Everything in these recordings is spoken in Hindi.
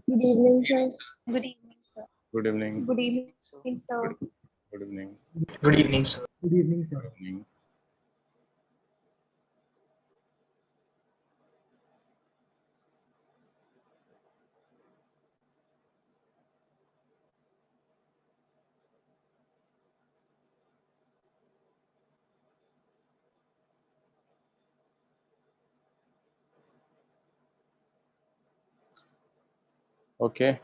Good evening, sir. Good evening, sir. Good evening. Good evening, sir. Good evening. Good evening, sir. Good evening, sir. Good evening. Okay.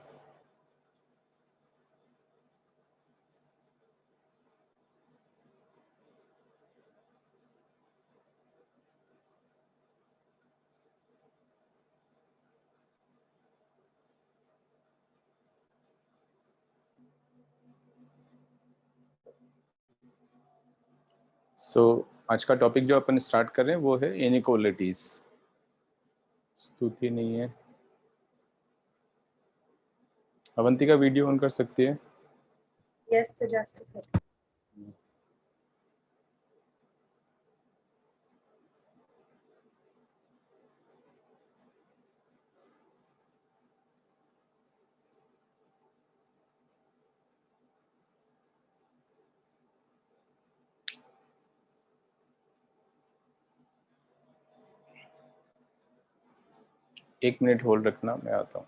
सो आज का टॉपिक जो अपन स्टार्ट कर रहे हैं वो है इनइक्वालिटीज। स्तुति नहीं है। अवंतिका वीडियो ऑन कर सकती है? Yes, sir, just a second. एक मिनट होल्ड रखना, मैं आता हूँ।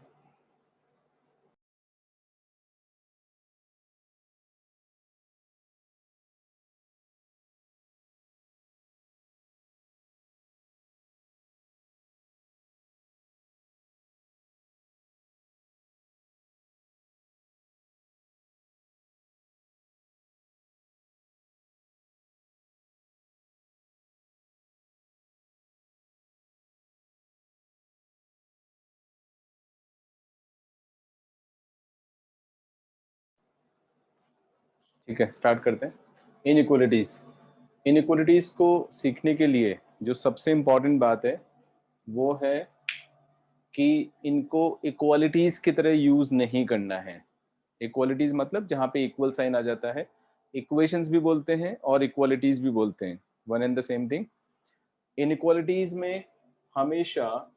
ठीक है, स्टार्ट करते हैं। इनइक्वालिटीज। इनइक्वालिटीज को सीखने के लिए जो सबसे इम्पोर्टेंट बात है वो है कि इनको इक्वालिटीज की तरह यूज नहीं करना है। इक्वालिटीज मतलब जहाँ पे इक्वल साइन आ जाता है, इक्वेशंस भी बोलते हैं और इक्वालिटीज भी बोलते हैं, one and the same thing. Inequalities में हमेशा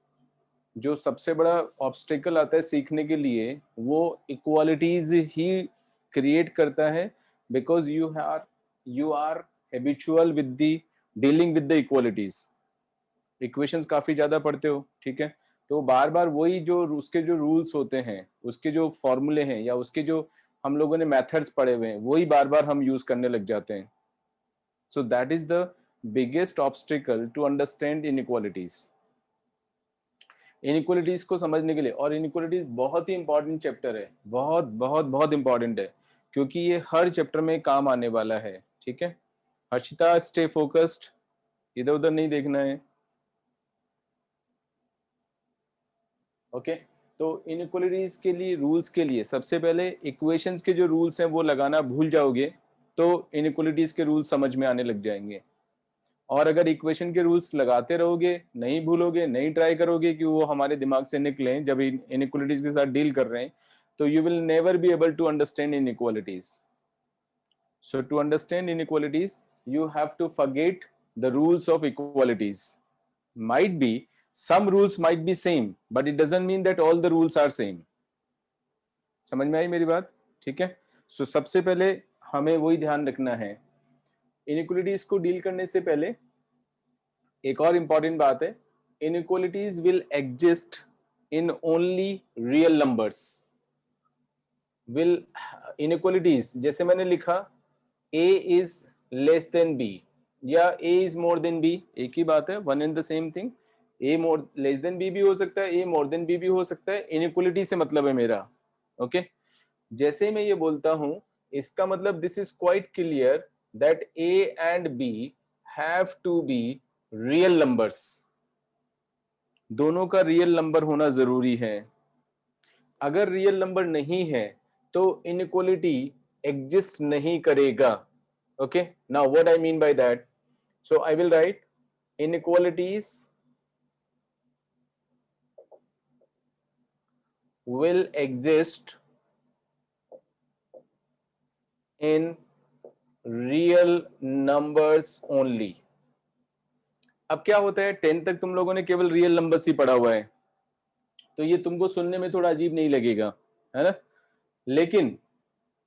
जो सबसे बड़ा ऑब्स्टेकल आता है सीखने के लिए वो इक्वालिटीज ही क्रिएट करता है, because you are habitual with the dealing with the equalities. Equations काफी ज्यादा पढ़ते हो, ठीक है, तो बार बार वही जो उसके जो रूल्स होते हैं, उसके जो फॉर्मूले हैं या उसके जो हम लोगों ने मेथड्स पढ़े हुए हैं वही बार बार हम यूज करने लग जाते हैं। So that is the biggest obstacle to understand inequalities. Inequalities को समझने के लिए, और इनइक्वालिटीज बहुत ही इंपॉर्टेंट चैप्टर है, बहुत बहुत बहुत इंपॉर्टेंट है, क्योंकि ये हर चैप्टर में काम आने वाला है। ठीक है, हर्षिता स्टे फोकस्ड, इधर उधर नहीं देखना है। ओके, तो इनइक्वालिटीज के लिए रूल्स के लिए सबसे पहले इक्वेशंस के जो रूल्स हैं वो लगाना भूल जाओगे तो इनइक्वालिटीज के रूल्स समझ में आने लग जाएंगे। और अगर इक्वेशन के रूल्स लगाते रहोगे, नहीं भूलोगे, नहीं ट्राई करोगे कि वो हमारे दिमाग से निकलें जब इनइक्वालिटीज के साथ डील कर रहे हैं, तो you will never be able to understand inequalities. So to understand inequalities you have to forget the rules of equalities. Might be some rules might be same, but it doesn't mean that all the rules are same. समझ में आई मेरी बात? ठीक है, सो सबसे पहले हमें वही ध्यान रखना है। इनइक्वालिटीज को डील करने से पहले एक और इंपॉर्टेंट बात है, inequalities will exist in only real numbers. Will inequalities जैसे मैंने लिखा a is less than b या a is more than b, एक ही बात है, one and the same thing. a more less than b भी हो सकता है, a more than b भी हो सकता है, इनइक्वालिटी से मतलब है मेरा। ओके, जैसे मैं ये बोलता हूं इसका मतलब this is quite clear that a and b have to be real numbers। दोनों का रियल नंबर होना जरूरी है। अगर रियल नंबर नहीं है तो इनइक्वालिटी एग्जिस्ट नहीं करेगा। Okay, now what I mean by that, so I will write inequalities will exist in real numbers only। अब क्या होता है, 10 तक तुम लोगों ने केवल रियल नंबर्स ही पढ़ा हुआ है, तो ये तुमको सुनने में थोड़ा अजीब नहीं लगेगा, है ना? लेकिन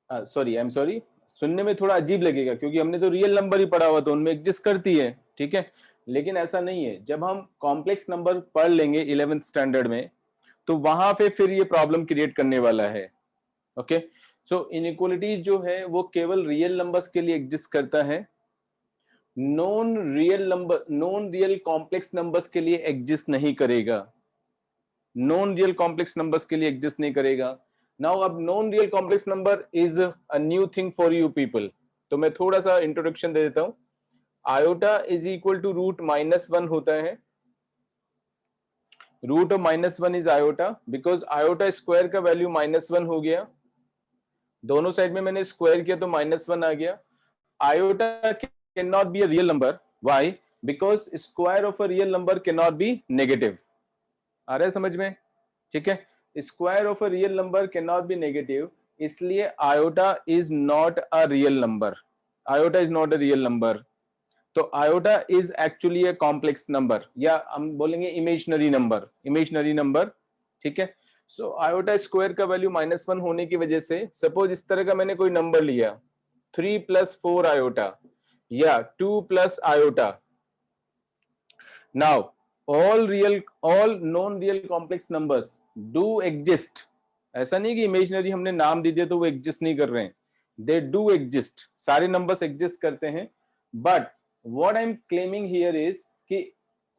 सॉरी, आई एम सॉरी, सुनने में थोड़ा अजीब लगेगा क्योंकि हमने तो रियल नंबर ही पढ़ा हुआ, तो उनमें एग्जिस्ट करती है, ठीक है। लेकिन ऐसा नहीं है, जब हम कॉम्प्लेक्स नंबर पढ़ लेंगे 11th स्टैंडर्ड में, तो वहां पे फिर ये प्रॉब्लम क्रिएट करने वाला है। ओके, सो इनइक्वालिटी जो है वो केवल रियल नंबर्स के लिए एग्जिस्ट करता है, नॉन रियल कॉम्प्लेक्स नंबर्स के लिए एग्जिस्ट नहीं करेगा, नॉन रियल कॉम्प्लेक्स नंबर्स के लिए एग्जिस्ट नहीं करेगा। नाउ अब non real complex number is a new thing for you people, तो मैं थोड़ा सा इंट्रोडक्शन दे देता हूं। Iota is equal to root minus one होता है, root of minus one is iota, because iota square का वैल्यू माइनस वन हो गया, दोनों साइड में मैंने स्क्वायर किया तो माइनस वन आ गया। Iota can not be a real number, why? Because square of a real number can not be negative. आ रहा है समझ में? ठीक है, square of a real number can not be negative, इसलिए iota is not a real number, iota is not a real number. तो iota is actually a complex number, या हम बोलेंगे इमेजिनरी नंबर, इमेजिनरी नंबर, ठीक है। सो आयोटा स्क्वायर का वैल्यू माइनस वन होने की वजह से, सपोज इस तरह का मैंने कोई नंबर लिया 3 + 4 आयोटा या 2 + iota, now all non real complex numbers do exist. ऐसा नहीं कि इमेजिनरी हमने नाम दे दिया तो वो एग्जिस्ट नहीं कर रहे हैं, दे डू एग्जिस्ट, सारे नंबर्स एग्जिस्ट करते हैं। But what I M claiming here is कि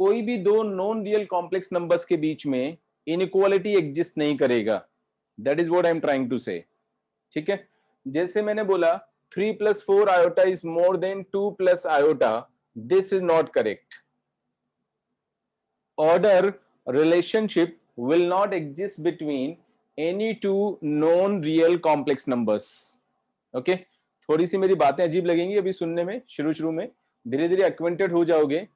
कोई भी दो नॉन रियल कॉम्प्लेक्स नंबर्स के बीच में इनइक्वालिटी एग्जिस्ट नहीं करेगा, that is what I am trying to say, ठीक है। जैसे मैंने बोला 3 + 4 iota is more than 2 + iota, this is not correct. Order relationship will not exist between any two non-real complex numbers. Okay? थोड़ी सी मेरी बातें अजीब लगेंगी अभी सुनने में, शुरू में, धीरे धीरे एक्वेंटेड हो जाओगे।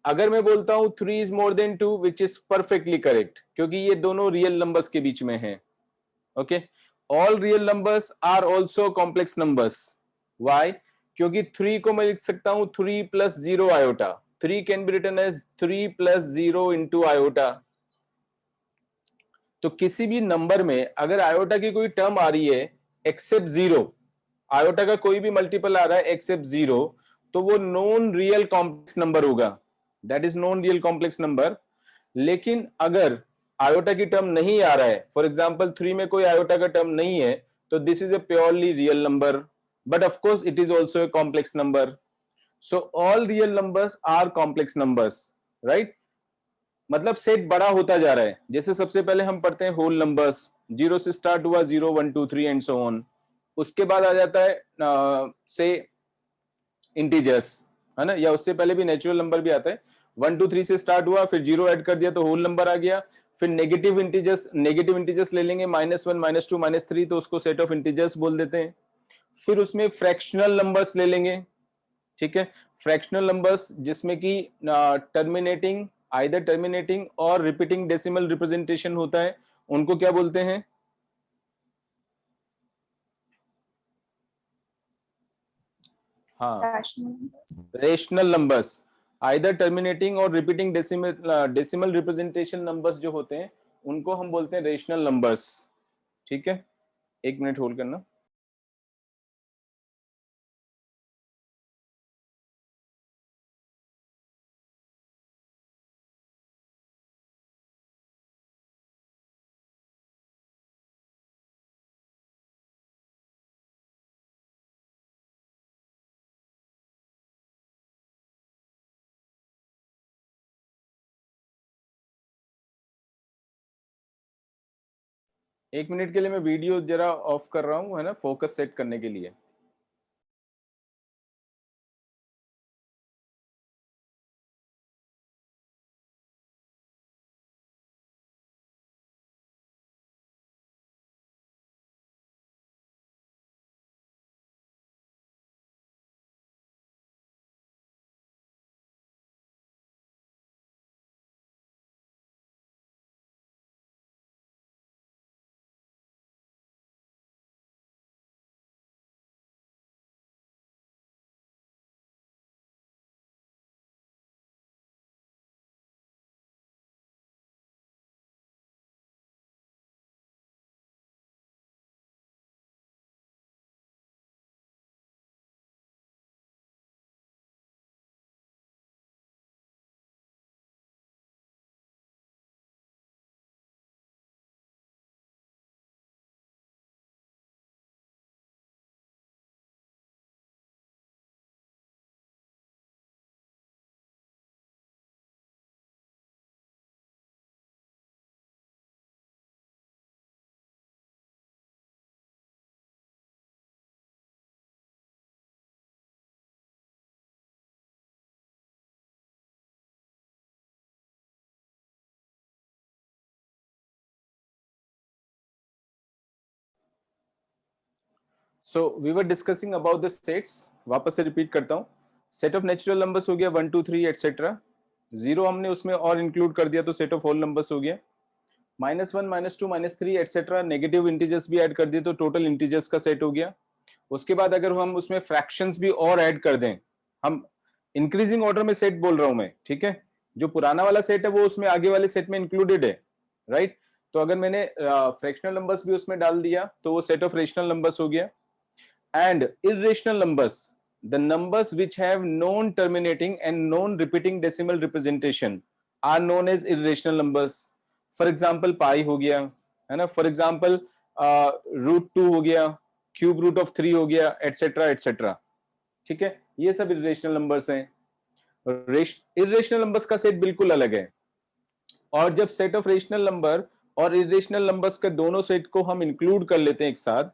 अगर मैं बोलता हूं 3 is more than 2, which is perfectly correct, क्योंकि ये दोनों रियल नंबर्स के बीच में है। Okay, all real numbers are also complex numbers, why? क्योंकि 3 को मैं लिख सकता हूं 3 + 0 iota, 3 can be written as 3 + 0 into iota. तो किसी भी नंबर में अगर आयोटा की कोई टर्म आ रही है एक्सेप्ट जीरो, आयोटा का कोई भी मल्टीपल आ रहा है एक्सेप्ट जीरो, तो वो नॉन रियल कॉम्प्लेक्स नंबर होगा, that is non real complex number. लेकिन अगर आयोटा की टर्म नहीं आ रहा है, फॉर एग्जांपल 3 में कोई आयोटा का टर्म नहीं है, तो this is a purely real number, but of course it is also a complex number. So all real numbers are complex numbers, right? मतलब सेट बड़ा होता जा रहा है। जैसे सबसे पहले हम पढ़ते हैं होल नंबर्स, जीरो से स्टार्ट हुआ, 0 1 2 3 एंड सो ऑन। उसके बाद आ जाता है से इंटीजर्स, है ना, या उससे पहले भी नेचुरल नंबर भी आता है। 1 2 3 से स्टार्ट हुआ, फिर 0 ऐड कर दिया तो होल नंबर आ गया। फिर नेगेटिव इंटीजर्स ले लेंगे, -1 -2 -3, तो उसको सेट ऑफ इंटीजर्स बोल देते हैं। फिर उसमें फ्रैक्शनल नंबर्स ले लेंगे, ठीक है। फ्रैक्शनल नंबर्स जिसमें कि टर्मिनेटिंग और रिपीटिंग डेसिमल रिप्रेजेंटेशन होता है, उनको क्या बोलते हैं? हाँ, Rational numbers. Rational numbers. Either terminating और रिपीटिंग डेसिमल रिप्रेजेंटेशन नंबर्स जो होते हैं उनको हम बोलते हैं रेशनल नंबर्स, ठीक है। 1 मिनट होल्ड करना। एक मिनट के लिए मैं वीडियो जरा ऑफ कर रहा हूँ, है ना, फोकस सेट करने के लिए। So we were discussing about the sets, वापस से रिपीट करता हूँ. सेट ऑफ नेचुरल नंबर्स हो गया 1 2 3 एटसेट्रा. 0 हमने उसमें और इंक्लूड कर दिया तो सेट ऑफ होल नंबर्स हो गया. -1 -2 -3 एटसेट्रा, नेगेटिव इंटीजर्स भी ऐड कर दिए तो टोटल इंटीजर्स का सेट हो गया. उसके बाद अगर हम उसमें फ्रैक्शंस भी और ऐड कर दें, हम इंक्रीजिंग ऑर्डर में सेट बोल रहा हूं मैं, ठीक है. जो पुराना वाला सेट है वो उसमें आगे वाले सेट में इंक्लूडेड है, राइट. तो अगर मैंने फ्रैक्शनल नंबर्स भी उसमें डाल दिया तो वो सेट ऑफ रेशनल नंबर्स हो गया. And irrational numbers, the numbers which have non terminating and non repeating decimal representation are known as irrational numbers. For example pi हो गया, है ना. फॉर एग्जाम्पल √2 हो गया, क्यूब रूट ऑफ 3 हो गया, एटसेट्रा एटसेट्रा. ठीक है, ये सब इर्रेशनल नंबर्स हैं. इर्रेशनल नंबर्स का सेट बिल्कुल अलग है. और जब सेट ऑफ रेशनल नंबर और इर्रेशनल नंबर्स के दोनों सेट को हम इंक्लूड कर लेते हैं एक साथ,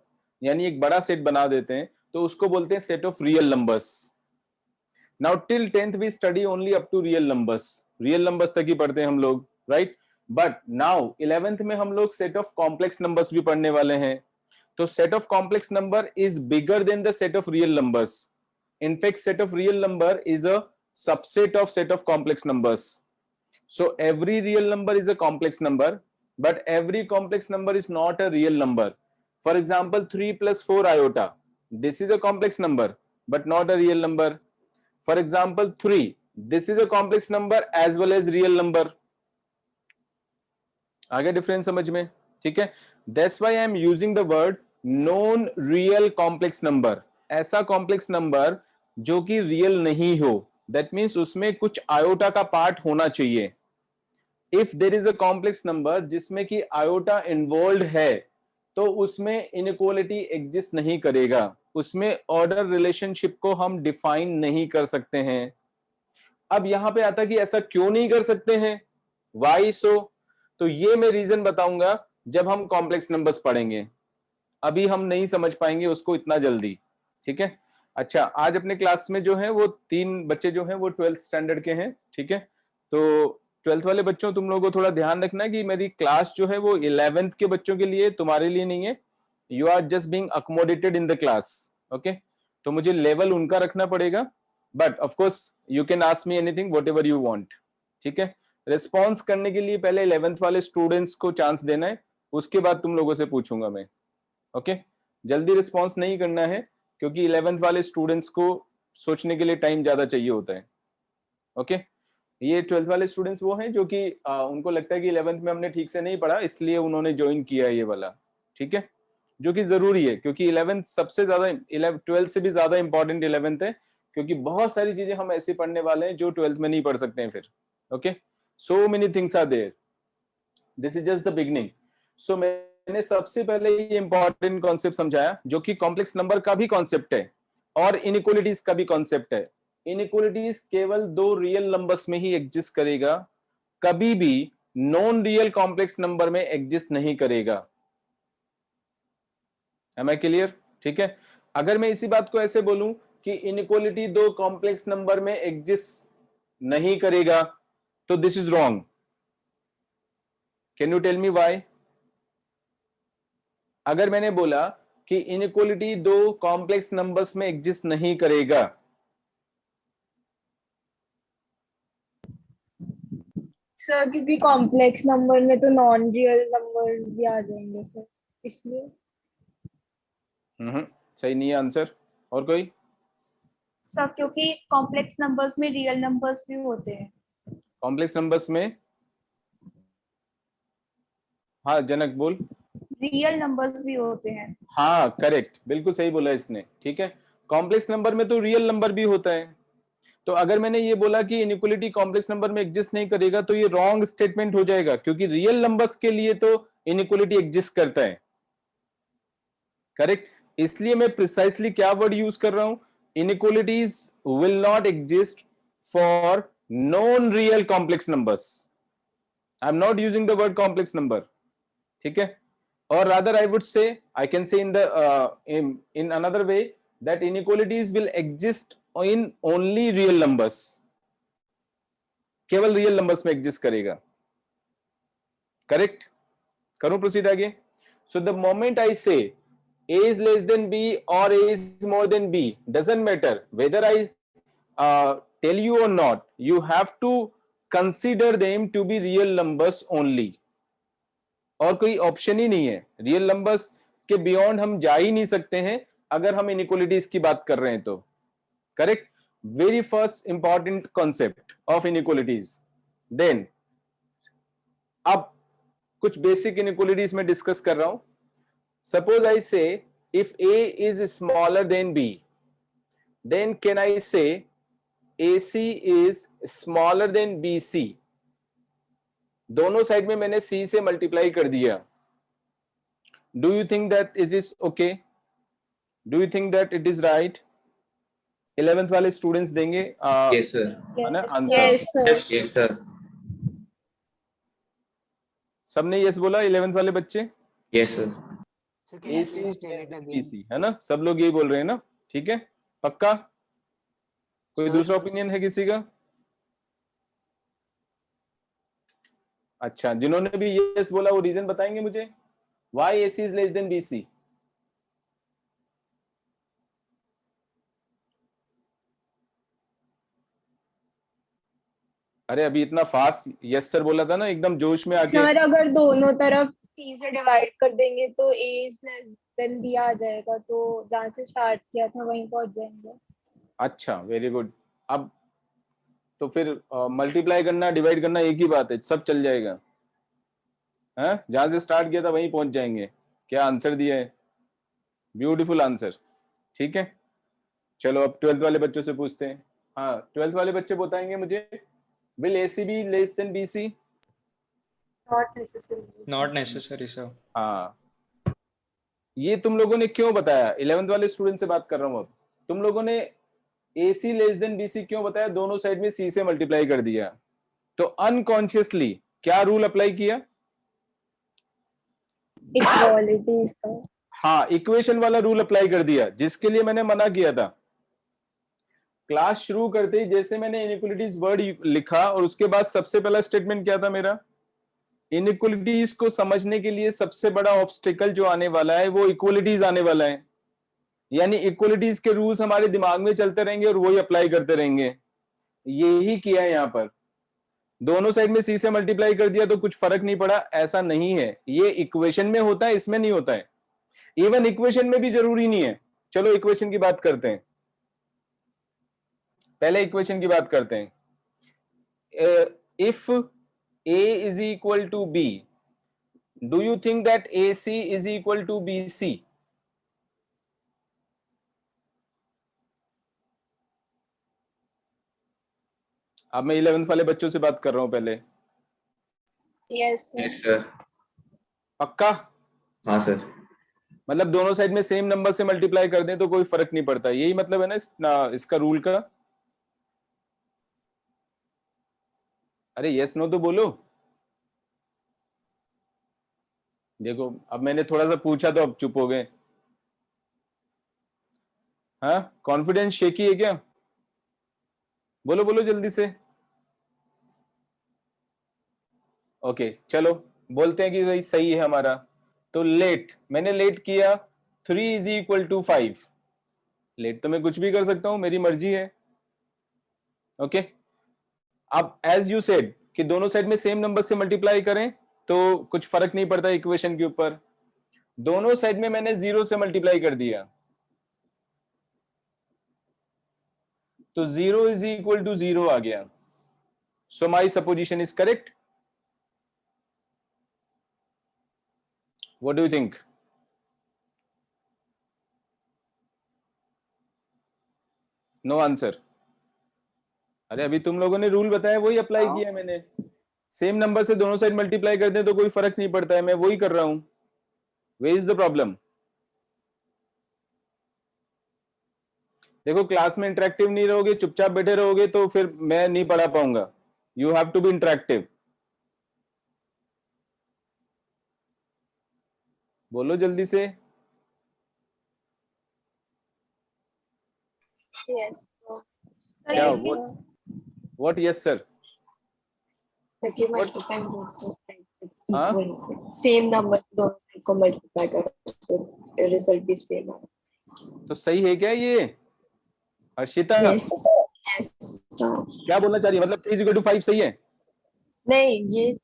यानी एक बड़ा सेट बना देते हैं, तो उसको बोलते हैं set of real numbers. Now till 10th we study only up to real numbers. Real numbers तक ही पढ़ते हैं हम लोग, राइट. बट नाउ 11th में हम लोग सेट ऑफ कॉम्प्लेक्स नंबर्स भी पढ़ने वाले हैं. तो set of complex number is bigger than the set of real numbers. In fact set of real number is a subset of set of complex numbers. So every real number is a complex number, but every complex number is not a real number. For example, 3 plus 4 iota. This is a complex number, but not a real number. For example, 3. This is a complex number as well as real number. आगे डिफरेंस समझ में, ठीक है. That's why I am using the word non-real complex number. ऐसा complex number जो कि real नहीं हो. That means उसमें कुछ आयोटा का पार्ट होना चाहिए. If there is a complex number जिसमें कि आयोटा इन्वॉल्व है, तो उसमें इनइक्वालिटी एग्जिस्ट नहीं करेगा. उसमें ऑर्डर रिलेशनशिप को हम डिफाइन नहीं कर सकते हैं. अब यहां पे आता कि ऐसा क्यों नहीं कर सकते हैं, वाई सो. तो ये मैं रीजन बताऊंगा जब हम कॉम्प्लेक्स नंबर्स पढ़ेंगे. अभी हम नहीं समझ पाएंगे उसको इतना जल्दी, ठीक है. अच्छा, आज अपने क्लास में जो है वो 3 बच्चे जो हैं वो 12th स्टैंडर्ड के हैं, ठीक है. तो 12th वाले बच्चों, तुम लोगों को थोड़ा ध्यान रखना है कि मेरी क्लास जो है वो 11th के बच्चों के लिए, तुम्हारे लिए नहीं है. You are just being accommodated in the class, okay. तो मुझे लेवल उनका रखना पड़ेगा, but of course you can ask me anything whatever you want, ठीक है. रिस्पॉन्स करने के लिए पहले 11th वाले स्टूडेंट्स को चांस देना है, उसके बाद तुम लोगों से पूछूंगा मैं, ओके. जल्दी रिस्पॉन्स नहीं करना है, क्योंकि 11th वाले स्टूडेंट्स को सोचने के लिए टाइम ज्यादा चाहिए होता है, ओके. ये 12th वाले स्टूडेंट्स वो हैं जो कि उनको लगता है कि 11th में हमने ठीक से नहीं पढ़ा, इसलिए उन्होंने ज्वाइन किया ये वाला, ठीक है. जो कि जरूरी है, क्योंकि 11th सबसे ज्यादा 12th से भी ज्यादा इंपॉर्टेंट 11th है, क्योंकि बहुत सारी चीजें हम ऐसे पढ़ने वाले हैं जो 12th में नहीं पढ़ सकते हैं फिर, okay. So many things are there. This is just the beginning. So मैंने सबसे पहले ये इंपॉर्टेंट कॉन्सेप्ट समझाया, जो कि कॉम्प्लेक्स नंबर का भी कॉन्सेप्ट है और इनइक्वालिटीज का भी कॉन्सेप्ट है. इनइक्वालिटीज केवल 2 रियल नंबर्स में ही एग्जिस्ट करेगा, कभी भी नॉन रियल कॉम्प्लेक्स नंबर में एग्जिस्ट नहीं करेगा. एम आई क्लियर, ठीक है. अगर मैं इसी बात को ऐसे बोलूं कि इनइक्वालिटी 2 कॉम्प्लेक्स नंबर में एग्जिस्ट नहीं करेगा, तो this is wrong. Can you tell me why? अगर मैंने बोला कि इनइक्वालिटी 2 कॉम्प्लेक्स नंबर्स में एग्जिस्ट नहीं करेगा, सर क्योंकि कॉम्प्लेक्स नंबर में तो नॉन रियल नंबर भी आ जाएंगे फिर, इसलिए. सही नहीं है आंसर. और कोई? सर क्योंकि कॉम्प्लेक्स नंबर्स में रियल नंबर्स भी होते हैं. कॉम्प्लेक्स नंबर्स में, हाँ जनक बोल. रियल नंबर्स भी होते हैं. हाँ करेक्ट, बिल्कुल सही बोला इसने, ठीक है. कॉम्प्लेक्स नंबर में तो रियल नंबर भी होता है. तो अगर मैंने ये बोला कि इनइक्वालिटी कॉम्प्लेक्स नंबर में एग्जिस्ट नहीं करेगा, तो ये रॉन्ग स्टेटमेंट हो जाएगा, क्योंकि रियल नंबर्स के लिए तो इनइक्वालिटी एग्जिस्ट करता है, करेक्ट. इसलिए मैं प्रिसाइसली क्या वर्ड यूज कर रहा हूं, inequalities will not exist for non real complex numbers. I am not using the word complex number, ठीक है. और rather I would say, I can say in another way that inequalities will exist in only real numbers. केवल रियल नंबर्स में एग्जिस्ट करेगा, करेक्ट. करूं प्रोसीड आगे. सो द मोमेंट आई से A is less than B or A is more than B, doesn't matter whether I tell you or not, you have to consider them to be real numbers only. और कोई ऑप्शन ही नहीं है, रियल नंबर्स के बियॉन्ड हम जा ही नहीं सकते हैं अगर हम इनइक्वालिटीज की बात कर रहे हैं तो. Correct. Very first important concept of inequalities. Then अब कुछ बेसिक इनइक्वालिटीज में डिस्कस कर रहा हूं. सपोज आई से if A is smaller than B, then can I say AC is smaller than BC? दोनों साइड में मैंने C से मल्टीप्लाई कर दिया. Do you think that it is okay? Do you think that it is right? 11th वाले स्टूडेंट्स देंगे Yes, sir. है ना answer? Yes, sir. Yes, sir. सबने यस बोला 11th वाले बच्चे? Yes, sir. AC is BC है ना, सब लोग यही बोल रहे हैं ना. ठीक है, पक्का? कोई दूसरा ओपिनियन है किसी का? अच्छा, जिन्होंने भी यस बोला वो रीजन बताएंगे मुझे. Why AC is less than BC? अरे अभी इतना फास्ट यस सर बोला था ना, एकदम जोश में आके. सर अगर दोनों तरफ C से डिवाइड कर देंगे तो A is less than B आ जाएगा, तो जहाँ से स्टार्ट किया था वहीं पहुंच जाएंगे. अच्छा, वेरी गुड. अब तो फिर मल्टीप्लाई करना डिवाइड करना एक ही बात है, सब चल जाएगा. हाँ, जहां से स्टार्ट किया था वहीं पहुंच जाएंगे. क्या आंसर दिया है? Beautiful answer. ठीक है, चलो अब 12th वाले बच्चों से पूछते हैं. हाँ, 12th वाले बच्चे बताएंगे मुझे. Will AC be less than BC? Not necessary. Not necessary, sir. हाँ, ये तुम लोगों ने क्यों बताया? 11th वाले स्टूडेंट से बात कर रहा हूँ. अब तुम लोगों ने AC लेस देन BC क्यों बताया? दोनों साइड में C से मल्टीप्लाई कर दिया, तो अनकॉन्शियसली क्या रूल अप्लाई किया? Equality इसका. हाँ, इक्वेशन वाला रूल अप्लाई कर दिया, जिसके लिए मैंने मना किया था. क्लास शुरू करते ही जैसे मैंने इनइक्वालिटीज वर्ड लिखा और उसके बाद सबसे पहला स्टेटमेंट क्या था मेरा? इनइक्वालिटीज को समझने के लिए सबसे बड़ा ऑब्स्टिकल जो आने वाला है वो इक्वालिटीज आने वाला है. यानी इक्वालिटीज के रूल्स हमारे दिमाग में चलते रहेंगे और वही अप्लाई करते रहेंगे. यही किया है यहाँ पर. दोनों साइड में C से मल्टीप्लाई कर दिया तो कुछ फर्क नहीं पड़ा, ऐसा नहीं है. ये इक्वेशन में होता है, इसमें नहीं होता है. इवन इक्वेशन में भी जरूरी नहीं है. चलो इक्वेशन की बात करते हैं. पहले इक्वेशन की बात करते हैं. If A is equal to B, do you think that AC is equal to BC? अब मैं 11th वाले बच्चों से बात कर रहा हूं पहले. Yes, sir. Yes, sir. पक्का? हाँ सर. मतलब दोनों साइड में सेम नंबर से मल्टीप्लाई कर दें तो कोई फर्क नहीं पड़ता, यही मतलब है ना इसका रूल का? अरे यस नो तो बोलो. देखो अब मैंने थोड़ा सा पूछा तो अब चुप हो गए. हाँ, कॉन्फिडेंस शेकी है क्या? बोलो बोलो जल्दी से. ओके, चलो बोलते हैं कि भाई सही है हमारा. तो लेट, मैंने लेट किया 3 is equal to 5. लेट तो मैं कुछ भी कर सकता हूं, मेरी मर्जी है. ओके, अब एज यू सेड कि दोनों साइड में सेम नंबर से मल्टीप्लाई करें तो कुछ फर्क नहीं पड़ता इक्वेशन के ऊपर. दोनों साइड में मैंने 0 से मल्टीप्लाई कर दिया तो 0 is equal to 0 आ गया. So my supposition is correct. What do you think? No answer. अरे अभी तुम लोगों ने रूल बताया वही अप्लाई किया मैंने. सेम नंबर से दोनों साइड मल्टीप्लाई कर दें तो कोई फर्क नहीं पड़ता है, मैं वही कर रहा हूं. Where is the problem? देखो क्लास में इंटरेक्टिव नहीं रहोगे, चुपचाप बैठे रहोगे तो फिर मैं नहीं पढ़ा पाऊंगा. You have to be interactive. बोलो जल्दी से. Yes. क्या? Yes, What? sir. What? Yes sir. ताकि multiply both sides हाँ? equal. Same numbers दोनों side को multiply करो. रिजल्ट भी सेम आया। तो सही है क्या ये हर्षिता? Yes yes. क्या बोलना चाह रही है, मतलब 3 = 5 सही है? नहीं ये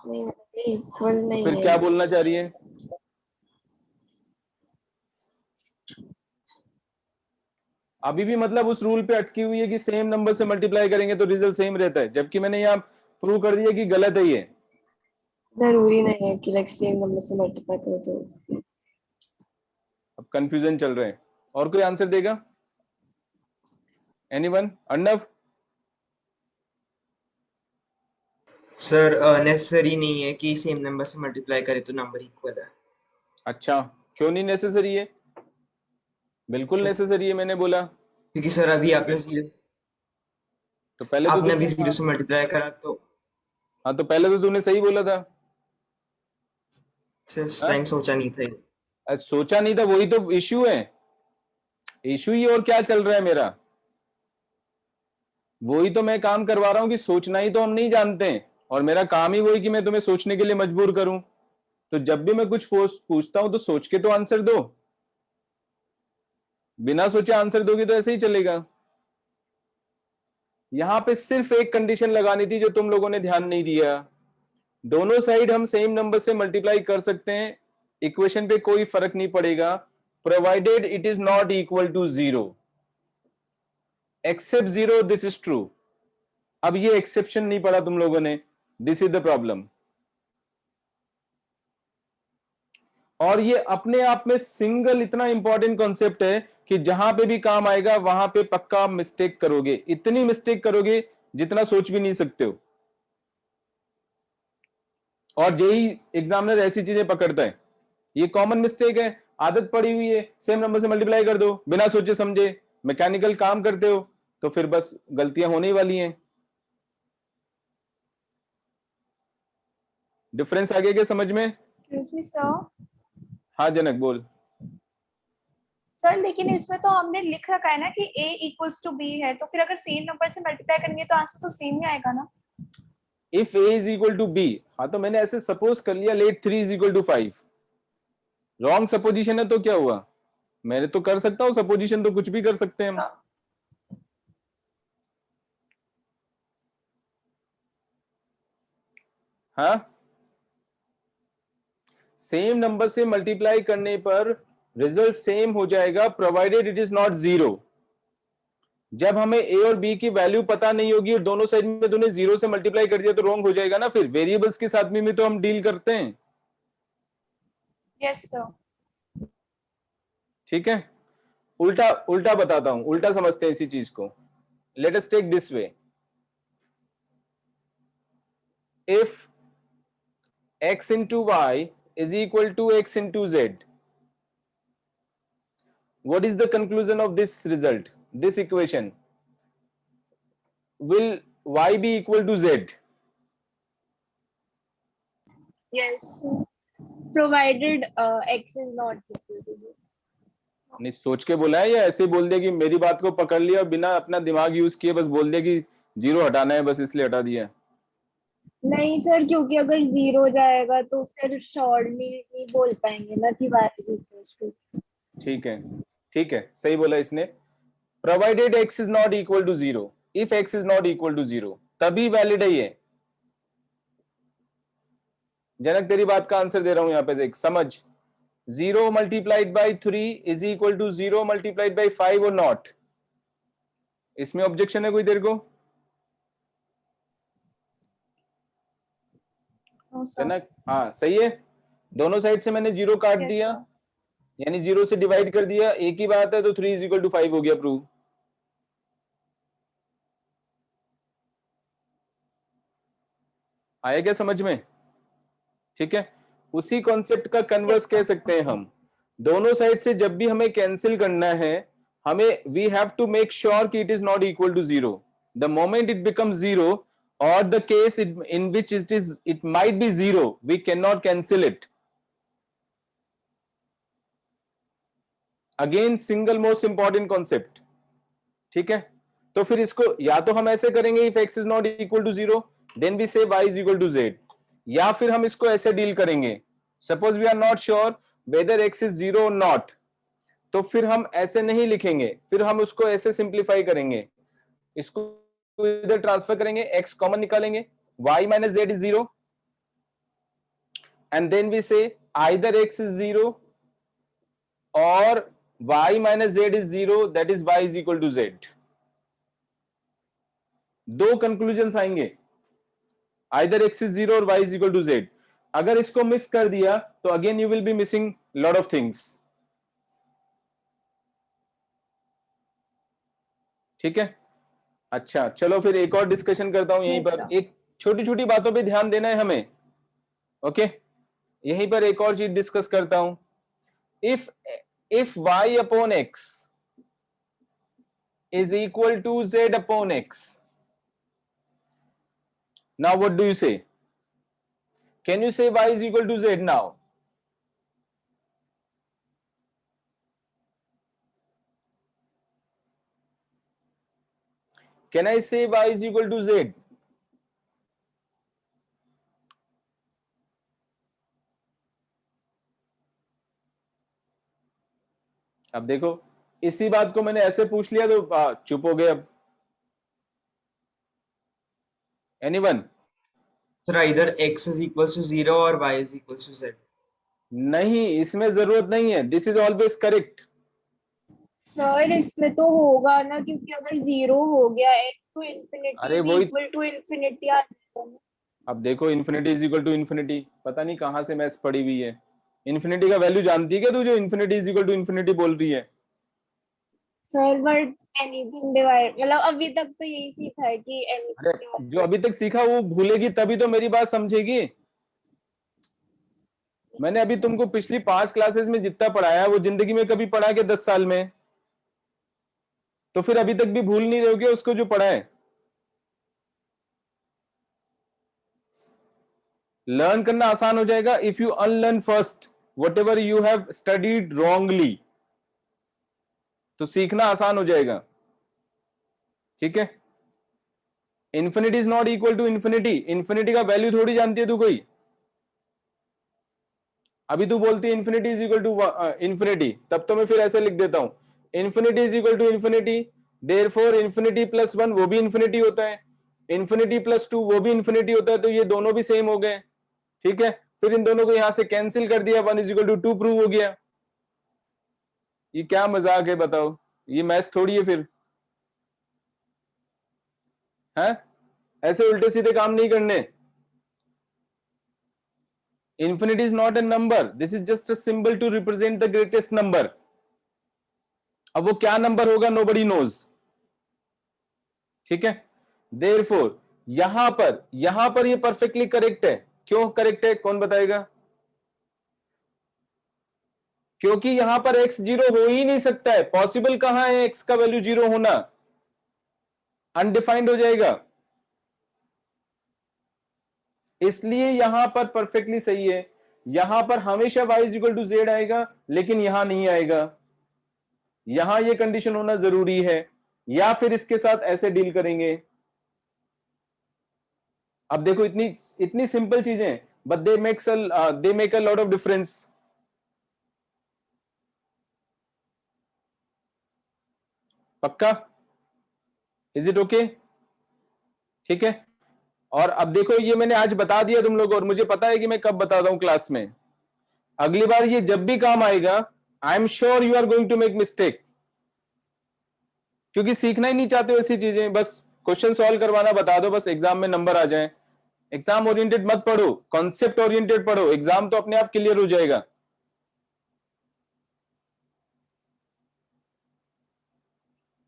नहीं इक्वल नहीं फिर है। क्या बोलना चाह रही है? अभी भी मतलब उस रूल पे अटकी हुई है कि सेम नंबर से मल्टीप्लाई करेंगे तो रिजल्ट सेम रहता है, जबकि मैंने यहाँ प्रूव कर दिया कि गलत है ये। जरूरी नहीं है कि लाइक सेम नंबर से मल्टीप्लाई करो तो। अब कंफ्यूजन चल रहे हैं। और कोई आंसर देगा? एनीवन? अर्णव? सर नेसेसरी नहीं है कि सेम नंबर से मल्टीप्लाई करे तो नंबर इक्वल है। अच्छा, क्यों नहीं नेसेसरी है? बिल्कुल नेसेसरी है, मैंने बोला। क्योंकि सर अभी आपने तो पहले तो आपने अभी तूने 0 से मल्टीप्लाई करा तो हाँ, तो पहले तो तूने सही बोला था। सर उस हाँ? टाइम सोचा नहीं था ये। सोचा नहीं था, वही तो इश्यू है। इश्यू ही और क्या चल रहा है मेरा? वही तो मैं काम करवा रहा हूं कि सोचना ही तो हम नहीं जानते हैं, और मेरा काम ही वही कि मैं तुम्हें सोचने के लिए मजबूर करूं। तो जब भी मैं कुछ पूछता हूं तो सोच के तो आंसर दो। बिना सोचे आंसर दोगे तो ऐसे ही चलेगा। यहां पे सिर्फ एक कंडीशन लगानी थी जो तुम लोगों ने ध्यान नहीं दिया। दोनों साइड हम सेम नंबर से मल्टीप्लाई कर सकते हैं, इक्वेशन पे कोई फर्क नहीं पड़ेगा, provided it is not equal to 0। Except 0 this is true. अब ये एक्सेप्शन नहीं पढ़ा तुम लोगों ने, दिस इज द प्रॉब्लम। और ये अपने आप में सिंगल इतना इंपॉर्टेंट कॉन्सेप्ट है कि जहां पे भी काम आएगा वहां पे पक्का मिस्टेक करोगे, इतनी मिस्टेक करोगे जितना सोच भी नहीं सकते हो। और यही एग्जामिनर ऐसी चीजें पकड़ता है। ये कॉमन मिस्टेक है, आदत पड़ी हुई है, सेम नंबर से मल्टीप्लाई कर दो बिना सोचे समझे, मैकेनिकल काम करते हो, तो फिर बस गलतियां होने ही वाली हैं। डिफरेंस आ गया क्या समझ में? Excuse me sir. हाँ जनक बोल। सर लेकिन इसमें तो हमने लिख रखा है ना कि a इक्वल्स टू b है, तो फिर अगर सेम नंबर से मल्टीप्लाई करेंगे तो आंसर तो सेम ही आएगा ना। If a is equal to b, हाँ तो मैंने ऐसे सपोज कर लिया, let 3 is equal to 5। Wrong supposition है तो क्या हुआ? मैंने तो कर सकता हूं सपोजिशन, तो कुछ भी कर सकते हैं हम। हाँ, सेम नंबर से मल्टीप्लाई करने पर रिजल्ट सेम हो जाएगा, प्रोवाइडेड इट इज नॉट 0। जब हमें a और b की वैल्यू पता नहीं होगी और दोनों साइड में तूने 0 से मल्टीप्लाई कर दिया तो रॉन्ग हो जाएगा ना। फिर वेरिएबल्स के साथ में तो हम डील करते हैं। Yes sir. ठीक है, उल्टा उल्टा बताता हूं, उल्टा समझते हैं इसी चीज को। Let us take this way, if x into y is equal to x into z, what is the conclusion of this result, this equation? Will y be equal to z? Yes, provided x is not equal to 0. नहीं सोच के बोला है या ऐसे ही बोल दिया कि मेरी बात को पकड़ लिया और बिना अपना दिमाग यूज किए बस बोल दिया कि 0 हटाना है, बस इसलिए हटा दिया? नहीं सर, क्योंकि अगर 0 हो जाएगा तो फिर शॉर्टली नहीं बोल पाएंगे ना कि y is equal to। ठीक है, ठीक है, सही बोला इसने। Provided x is not equal to 0, if x is not equal to 0 तभी वैलिड है ये। जनक तेरी बात का आंसर दे रहा हूं यहां पे, देख समझ। 0 multiplied by 3 is equal to 0 multiplied by 5 और नॉट? इसमें ऑब्जेक्शन है कोई तेरे को? जनक हाँ सही है, दोनों साइड से मैंने 0 काट Yes, दिया, sir. यानी 0 से डिवाइड कर दिया, एक ही बात है, तो 3 इज इक्वल टू 5 हो गया प्रूव। आया क्या समझ में? ठीक है, उसी कॉन्सेप्ट का कन्वर्स Yes, कह sir. सकते हैं हम। दोनों साइड से जब भी हमें कैंसिल करना है, हमें we have to make sure कि it is not equal to 0। The moment it becomes 0 or the case in which it might be 0, we cannot cancel it. Again single most important concept। ठीक है, तो फिर इसको या तो हम ऐसे करेंगे, if x is not equal to 0 then we say y is equal to z, या फिर हम इसको ऐसे डील करेंगे, suppose we are not sure whether x is 0 or not, तो फिर हम ऐसे नहीं लिखेंगे, फिर हम उसको ऐसे सिंप्लीफाई करेंगे, इसको इधर ट्रांसफर करेंगे, x कॉमन निकालेंगे, y minus z is 0, and then we say either x is 0 or y minus z is 0, that is y is equal to z. दो कंक्लूजन्स आएंगे, either x is 0 or y is equal to z. अगर इसको मिस कर दिया तो again you will be missing lot of things. ठीक है, अच्छा चलो फिर एक और डिस्कशन करता हूं यहीं Yes, पर. sir. एक छोटी छोटी बातों पे ध्यान देना है हमें. ओके, यहीं पर एक और चीज डिस्कस करता हूं. if y upon x is equal to z upon x, now what do you say? Can you say y is equal to z now? Can I say y is equal to z? अब देखो, इसी बात को मैंने ऐसे पूछ लिया तो चुप हो गए. अब एनीवन? सर इधर x is equals to 0 और y is equals to z. नहीं, इसमें जरूरत नहीं है. This is always correct. Sir इसमें तो होगा ना, क्योंकि अगर 0 हो गया x तो अरे इन्फिनिटी वही- इक्वल टू इन्फिनिटी आ जाएगा ना. अब देखो, infinity is equal to infinity, पता नहीं कहां से मैथ्स पड़ी हुई है. इन्फिनिटी का वैल्यू जानती है क्या तू, जो infinity is equal to infinity बोल रही है? सर बट एनीथिंग डिवाइड, मतलब अभी तक तो यही सीखा है कि अरे anything जो अभी तक सीखा वो भूलेगी तभी तो मेरी बात समझेगी. मैंने अभी तुमको पिछली 5 क्लासेस में जितना पढ़ाया वो जिंदगी में कभी पढ़ा के 10 साल में, तो फिर अभी तक भी भूल नहीं रहोगे उसको जो पढ़ा है. लर्न करना आसान हो जाएगा if you unlearn first whatever you have studied wrongly, तो सीखना आसान हो जाएगा. ठीक है, infinity is not equal to infinity. Infinity का वैल्यू थोड़ी जानती है तू कोई. अभी तू बोलती है infinity is equal to infinity, तब तो मैं फिर ऐसे लिख देता हूं, infinity is equal to infinity, therefore infinity plus 1 वो भी इन्फिनिटी होता है, इन्फिनिटी प्लस 2 वो भी इन्फिनिटी होता है, तो ये दोनों भी सेम हो गए. ठीक है, फिर इन दोनों को यहां से कैंसिल कर दिया, 1 इज इक्वल टू 2 प्रूव हो गया. ये क्या मजाक है बताओ, ये मैथ्स थोड़ी है फिर. है, ऐसे उल्टे सीधे काम नहीं करने. Infinity is not a number. This is just a symbol to represent the greatest number. अब वो क्या नंबर होगा nobody knows. ठीक है, therefore यहां पर ये perfectly correct है. क्यों करेक्ट है, कौन बताएगा? क्योंकि यहां पर x 0 हो ही नहीं सकता है. पॉसिबल कहां है x का वैल्यू 0 होना? अनडिफाइंड हो जाएगा. इसलिए यहां पर परफेक्टली सही है. यहां पर हमेशा y is equal to z आएगा, लेकिन यहां नहीं आएगा. यहां ये कंडीशन होना जरूरी है, या फिर इसके साथ ऐसे डील करेंगे. अब देखो, इतनी सिंपल चीजें, but they make a lot of difference. पक्का? Is it okay? ठीक है. और अब देखो, ये मैंने आज बता दिया तुम लोग, और मुझे पता है कि मैं कब बताता हूं क्लास में. अगली बार ये जब भी काम आएगा, I am sure you are going to make mistake, क्योंकि सीखना ही नहीं चाहते हो ऐसी चीजें. बस क्वेश्चन सॉल्व करवाना बता दो, बस एग्जाम में नंबर आ जाए. एग्जाम ओरिएंटेड मत पढ़ो, कॉन्सेप्ट ओरिएंटेड पढ़ो. एग्जाम तो अपने आप क्लियर हो जाएगा.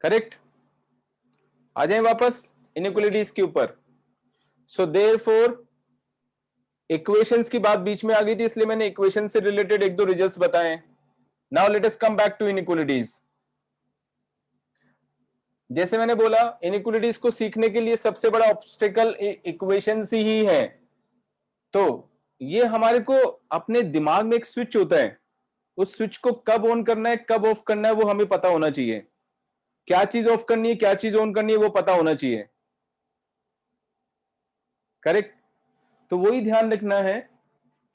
करेक्ट? आ जाए वापस इनइक्वालिटीज के ऊपर. सो देयरफॉर इक्वेशंस की बात बीच में आ गई थी, इसलिए मैंने इक्वेशन से रिलेटेड एक दो रिजल्ट्स बताए. Now let us come back to inequalities. जैसे मैंने बोला, इनइक्वालिटीज को सीखने के लिए सबसे बड़ा ऑब्स्टेकल इक्वेशंस ही है. तो ये हमारे को अपने दिमाग में एक स्विच होता है, उस स्विच को कब ऑन करना है कब ऑफ करना है वो हमें पता होना चाहिए. क्या चीज ऑफ करनी है क्या चीज ऑन करनी है वो पता होना चाहिए. करेक्ट? तो वही ध्यान रखना है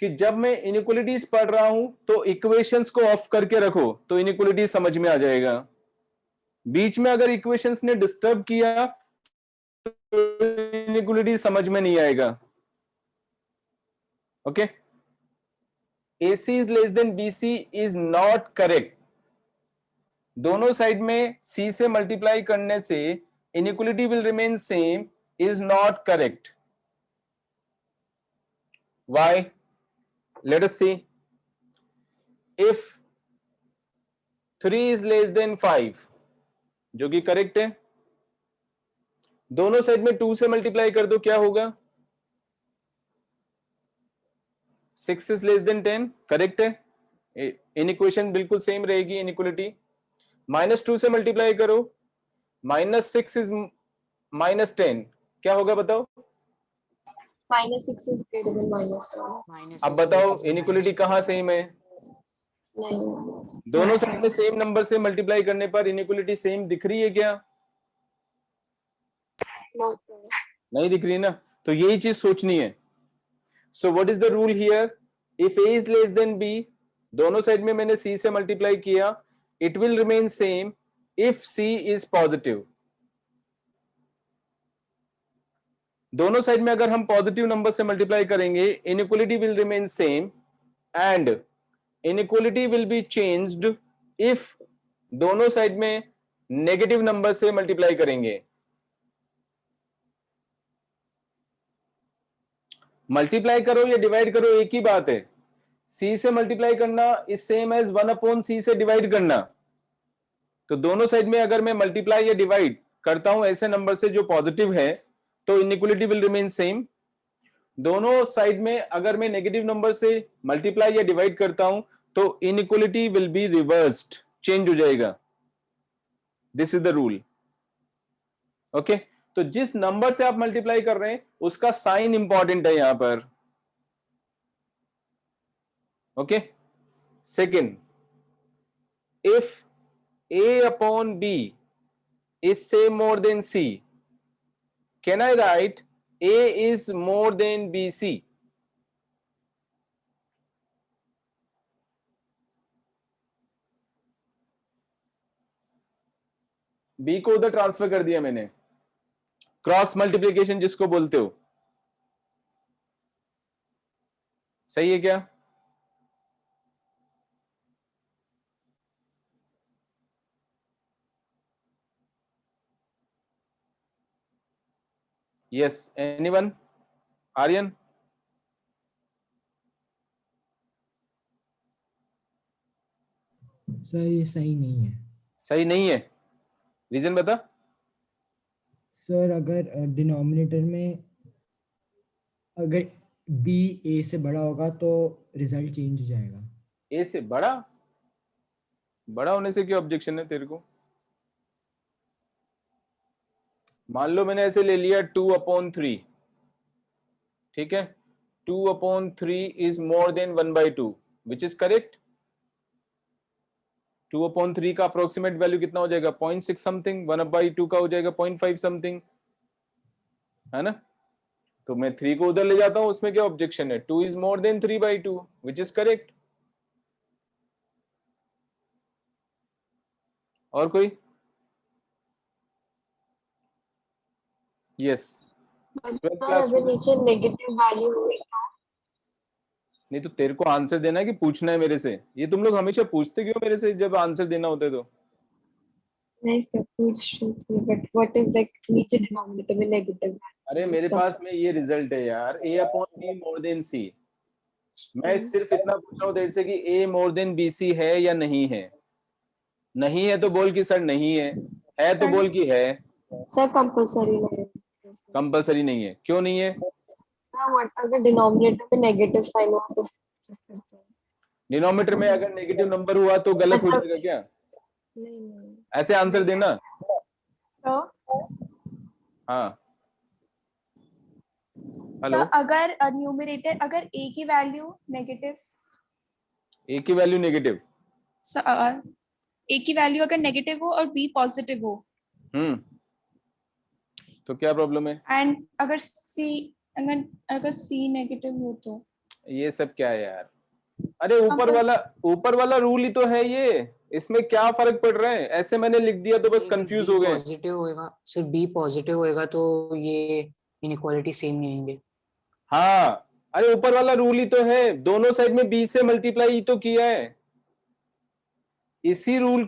कि जब मैं इनइक्वालिटीज पढ़ रहा हूं तो इक्वेशंस को ऑफ करके रखो तो इनइक्वालिटी समझ में आ जाएगा। बीच में अगर इक्वेशंस ने डिस्टर्ब किया तो इनइक्वालिटी समझ में नहीं आएगा। Okay, AC is less then BC is not correct. दोनों साइड में C से मल्टीप्लाई करने से inequality will remain same is not correct. Why? Let us see. If 3 is less than 5, जो कि करेक्ट है, दोनों साइड में 2 से मल्टीप्लाई कर दो, क्या होगा? 6 is less than 10, करेक्ट है। इन इक्वेशन बिल्कुल सेम रहेगी इनइक्वालिटी। -2 से मल्टीप्लाई करो, -6 is -10, क्या होगा बताओ? -6 is greater than -1. अब बताओ इनइक्वालिटी कहाँ सेम है? नहीं, दोनों साइड में सेम नंबर से मल्टीप्लाई करने पर इनइक्वालिटी सेम दिख रही है क्या? no sir. नहीं दिख रही ना, तो यही चीज सोचनी है। सो what is the rule here? If A is less then B, दोनों साइड में मैंने C से मल्टीप्लाई किया, it will remain same if C is positive. दोनों साइड में अगर हम पॉजिटिव नंबर से मल्टीप्लाई करेंगे, inequality will remain same and inequality will be changed if दोनों साइड में नेगेटिव नंबर से मल्टीप्लाई करेंगे। मल्टीप्लाई करो या डिवाइड करो एक ही बात है। C से मल्टीप्लाई करना इज सेम एज 1/C से डिवाइड करना। तो दोनों साइड में अगर मैं मल्टीप्लाई या डिवाइड करता हूं ऐसे नंबर से जो पॉजिटिव है तो इनइक्वालिटी विल रिमेन सेम। दोनों साइड में अगर मैं नेगेटिव नंबर से मल्टीप्लाई या डिवाइड करता हूं तो inequality will be reversed, change हो जाएगा। This is the rule. Okay, तो जिस नंबर से आप मल्टीप्लाई कर रहे हैं उसका साइन इंपॉर्टेंट है यहां पर। Okay, second, if A/B is say more than C, can I write A is more than BC? B को उधर ट्रांसफर कर दिया मैंने, क्रॉस मल्टीप्लीकेशन जिसको बोलते हो। सही है क्या? Yes, anyone? Aryan? सर ये सही नहीं है। सही नहीं है, रीजन बता। सर अगर डिनोमिनेटर में अगर B A से बड़ा होगा तो रिजल्ट चेंज हो जाएगा। A से बड़ा? बड़ा होने से क्या ऑब्जेक्शन है तेरे को? मान लो मैंने ऐसे ले लिया 2/3, ठीक है, 2/3 is more then 1/2, which is correct. 2/3 का अप्रोक्सीमेट वैल्यू कितना हो जाएगा? 0.6 समथिंग। 1/2 का हो जाएगा 0.5 समथिंग, है ना। तो मैं 3 को उधर ले जाता हूं, उसमें क्या ऑब्जेक्शन है? 2 is more then 3/2, which is correct. और कोई? यस। अगर नीचे नेगेटिव वैल्यू हुई तो नहीं तो तेरे को आंसर देना है कि पूछना है मेरे से? ये तुम लोग हमेशा पूछते क्यों मेरे से जब आंसर देना होता है तो? नहीं सर, पूछ रही थी, बट व्हाट इज लाइक नीचे डिनोमिनेटर में नेगेटिव। अरे मेरे पास में ये रिजल्ट है यार, A/B मोर देन C। मैं सिर्फ इतना पूछ रहा हूँ देर से कि A मोर देन BC है या नहीं है। नहीं है तो बोल कि सर नहीं है तो बोल कि है। सर कंपलसरी नहीं है। कंपलसरी नहीं है, क्यों नहीं है? सर व्हाट अगर डिनोमिनेटर में नेगेटिव साइन हो तो डिनोमिनेटर में अगर नेगेटिव नंबर हुआ तो गलत हो जाएगा क्या? नहीं। ऐसे आंसर देना। So, हाँ, so हेलो। अगर न्यूमरेटर अगर A की वैल्यू नेगेटिव, A की वैल्यू नेगेटिव, so, A की वैल्यू अगर नेगेटिव हो और B पॉजिटिव हो, तो क्या प्रॉब्लम है? एंड अगर C नेगेटिव हो तो ये सब क्या है यार? अरे ऊपर वाला रूल ही तो है ये, इसमें क्या फर्क पड़ रहा है? ऐसे मैंने लिख दिया तो बस कंफ्यूज हो गए। पॉजिटिव होएगा, सिर्फ बी पॉजिटिव होएगा तो ये इनइक्वालिटी सेम नहीं आएंगे। हाँ, अरे ऊपर वाला रूल ही तो है, दोनों साइड में बी से मल्टीप्लाई तो किया है। इसी रूल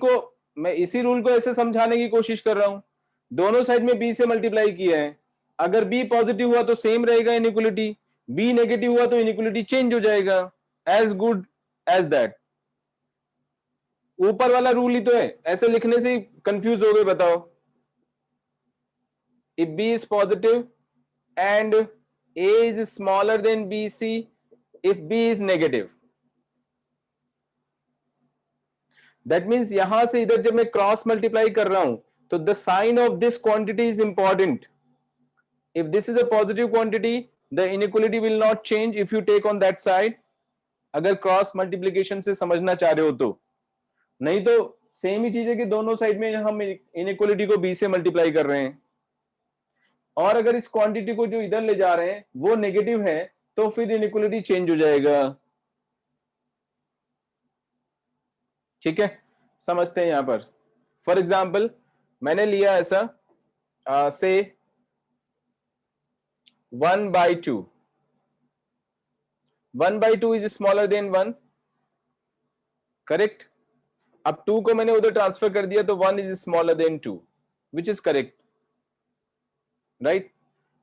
को ऐसे समझाने की कोशिश कर रहा हूं, दोनों साइड में बी से मल्टीप्लाई किया है। अगर बी पॉजिटिव हुआ तो सेम रहेगा इनइक्वालिटी, बी नेगेटिव हुआ तो इनइक्वालिटी चेंज हो जाएगा। As good as that. ऊपर वाला रूल ही तो है, ऐसे लिखने से कंफ्यूज हो गए। बताओ, if B is positive and A is smaller than B C if B is negative, that means यहां से इधर जब मैं क्रॉस मल्टीप्लाई कर रहा हूं तो the sign of this quantity is important. If this is a positive quantity the inequality will not change if you take on that side, अगर क्रॉस मल्टीप्लिकेशन से समझना चाह रहे हो तो। नहीं तो सेम ही चीज है कि दोनों साइड में हम इनइक्वालिटी को बी से मल्टीप्लाई कर रहे हैं, और अगर इस क्वांटिटी को जो इधर ले जा रहे हैं वो नेगेटिव है तो फिर इनइक्वालिटी चेंज हो जाएगा। ठीक है, समझते हैं यहां पर। फॉर एग्जाम्पल मैंने लिया ऐसा से 1/2, 1/2 इज स्मॉलर देन 1, करेक्ट। अब 2 को मैंने उधर ट्रांसफर कर दिया तो 1 is smaller then 2, which is correct, right.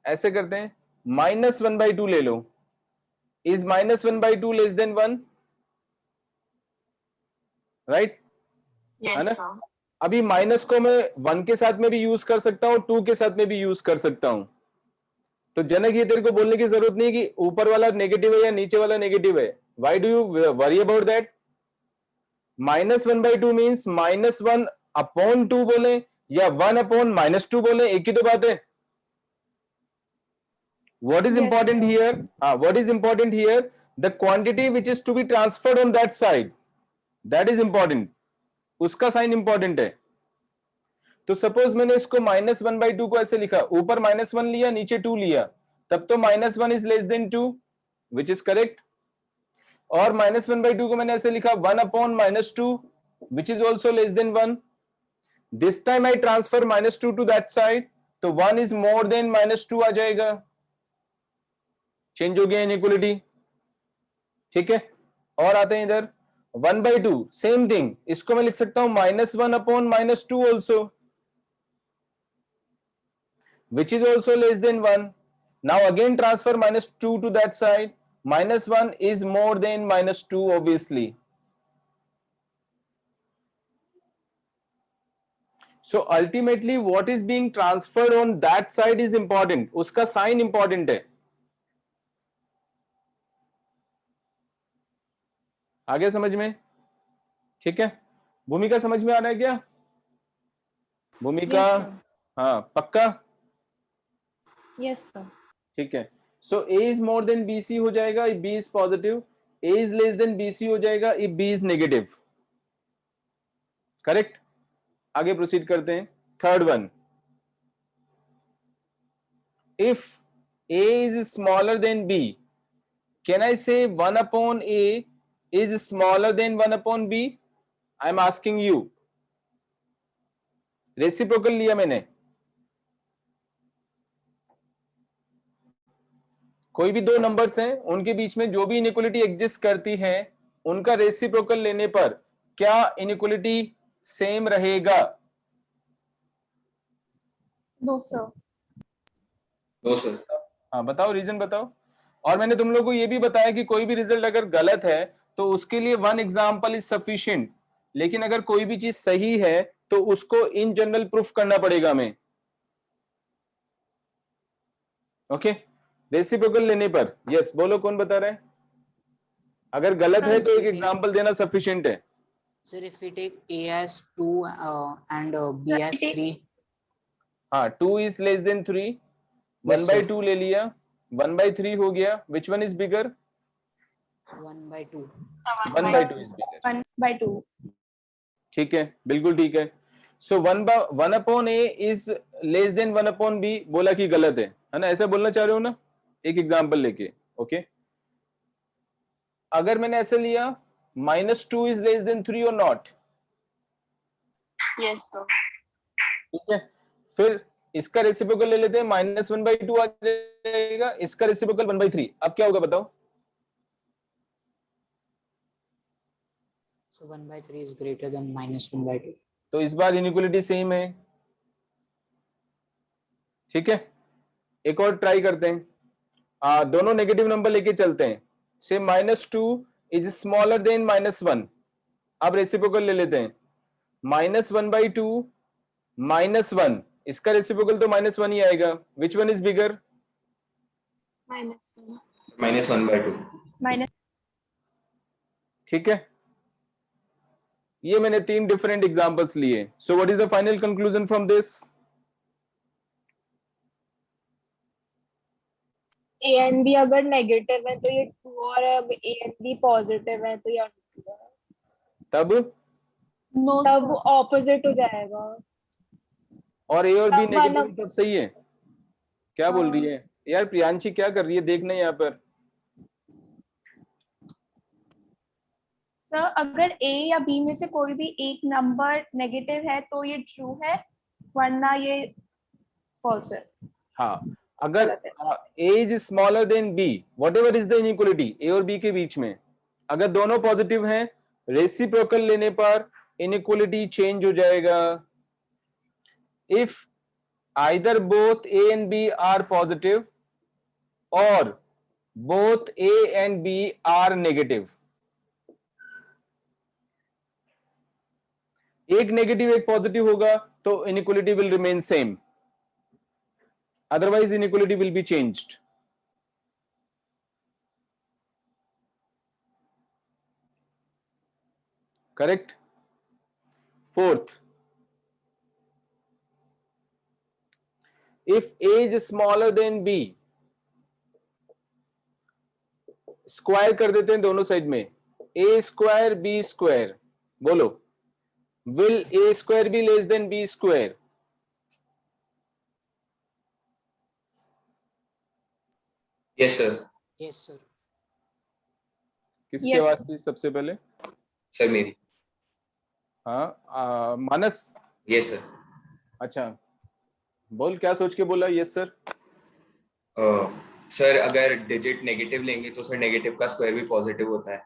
ऐसे करते हैं, -1/2 ले लो, इज -1/2 लेस देन 1, राइट, है ना। अभी माइनस को मैं 1 के साथ में भी यूज कर सकता हूं, 2 के साथ में भी यूज कर सकता हूं। तो जनक ये तेरे को बोलने की जरूरत नहीं कि ऊपर वाला नेगेटिव है या नीचे वाला नेगेटिव है। Why do you worry about that? -1/2 means -1/2 बोले या 1/-2 बोले, एक ही तो बात है। What is important here? What is important here? The quantity which is to be transferred on that side, that is important. उसका साइन इंपॉर्टेंट है। तो सपोज मैंने इसको -1/2 को ऐसे लिखा, ऊपर -1 लिया नीचे 2 लिया, तब तो -1 is less than 2, which is correct. और -1/2 को मैंने ऐसे लिखा 1/-2, which is also less than 1। This time I transfer -2 to that side, तो 1 इज मोर देन -2 आ जाएगा, चेंज हो गया इनइक्वालिटी। ठीक है, और आते हैं इधर 1/2, सेम थिंग, इसको मैं लिख सकता हूं -1/-2 also, which is also less than 1. Now again transfer -2 to that side, -1 is more than -2 obviously. So ultimately what is being transferred on that side is important, उसका sign important है। आगे समझ में? ठीक है, भूमिका समझ में आ रहा है क्या? भूमिका? हाँ, पक्का? Yes sir. ठीक है, सो A is more then BC हो जाएगा if B is positive, A is less then BC हो जाएगा if B is negative, correct. आगे प्रोसीड करते हैं। Third one, if A is smaller then B, can I से 1/A is smaller than 1/B? I am asking you. Reciprocal लिया मैंने, कोई भी दो नंबर्स हैं उनके बीच में जो भी इनइक्वालिटी एग्जिस्ट करती है उनका रेसिप्रोकल लेने पर क्या इनइक्वालिटी सेम रहेगा? No sir. No sir. हाँ बताओ, रीजन बताओ। और मैंने तुम लोगों को ये भी बताया कि कोई भी रिजल्ट अगर गलत है तो उसके लिए 1 एग्जाम्पल इज सफिशिएंट, लेकिन अगर कोई भी चीज सही है तो उसको इन जनरल प्रूफ करना पड़ेगा हमें। ओके, रेसिप्रोकल लेने पर यस बोलो, कौन बता रहा है? अगर गलत है तो एक एग्जाम्पल देना सफिशिएंट है। Sir, if we take A as 2 and B as 3. हाँ, 2 is less than 3, Yes, 1/2 ले लिया, 1/3 हो गया, which one is bigger? 1/2. 1/2 is bigger. 1/2। ठीक है, बिल्कुल ठीक है। सो 1/A is less than 1/B बोला कि गलत है ना, ऐसा बोलना चाह रहे हो ना, एक एग्जाम्पल लेके। ओके, अगर मैंने ऐसे लिया -2 इज लेस देन 3 और नॉट, यस सर। ठीक है, फिर इसका रेसिप्रोकल ले लेते हैं, -1/2 आ जाएगा, इसका रेसिप्रोकल 1/3। अब क्या होगा बताओ? So 1/3 is greater than -1/2. तो इस बार इनइक्वालिटी सेम है, ठीक है। एक और ट्राई करते हैं, दोनों नेगेटिव नंबर लेके चलते हैं। से -2 इज स्मॉलर देन -1, अब रेसिप्रोकल ले लेते हैं, -1/2 -1, इसका रेसिप्रोकल तो -1 ही आएगा। Which one is bigger? -1/2। Minus. ठीक है, ये मैंने 3 डिफरेंट एग्जांपल्स लिए। So what is the final conclusion from this? A and B अगर नेगेटिव है तो ये ट्रू, और अब ए एंड बी पॉजिटिव है तो ये untrue है। तब नो तब ऑपोजिट हो जाएगा। और ए और बी तब नेगेटिव वाला- तब सही है? क्या बोल रही है यार प्रियांशी, क्या कर रही है? देखना यहाँ पर। सर अगर ए या बी में से कोई भी एक नंबर नेगेटिव है तो ये ट्रू है, वरना ये फॉल्स है। हाँ, अगर गलत A is smaller than B, whatever is the inequality A और बी के बीच में, अगर दोनों पॉजिटिव हैं, रेसिप्रोकल लेने पर इनइक्वालिटी चेंज हो जाएगा। If either both A and B are positive और both A and B are negative, एक नेगेटिव एक पॉजिटिव होगा तो inequality will remain same, otherwise inequality will be changed. Correct? Fourth, if A is smaller than B, square कर देते हैं दोनों साइड में, A स्क्वायर B स्क्वायर, बोलो will A square be less than B square? Yes sir. Yes, sir. किसके Yes. वास्ते सबसे पहले? सर मेरी। हाँ, मानस। Yes sir. अच्छा, बोल, क्या सोच के बोला यस सर? सर अगर डिजिट नेगेटिव लेंगे तो सर नेगेटिव का स्क्वायर भी पॉजिटिव होता है,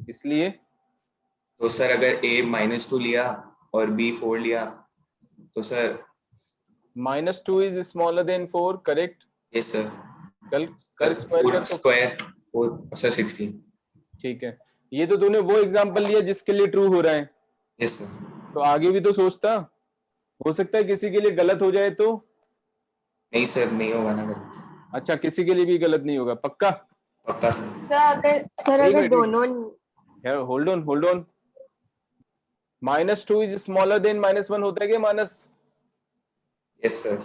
इसलिए तो सर अगर a -2 लिया और b 4 लिया तो sir -2 is smaller then 4, correct? Yes sir. कल कर स्क्वायर कर तो स्क्वायर 4 सर 16। ठीक है, ये तो तूने वो एग्जांपल लिया जिसके लिए ट्रू हो रहा है, यस सर। तो आगे भी तो सोचता, हो सकता है किसी के लिए गलत हो जाए तो। नहीं सर, नहीं होगा ना गलत। अच्छा, किसी के लिए भी गलत नहीं होगा, पक्का? पक्का सर। सर एक अगर मिनट। दोनों hold on, -2 is smaller than -1 होता है क्या मानस? Yes sir.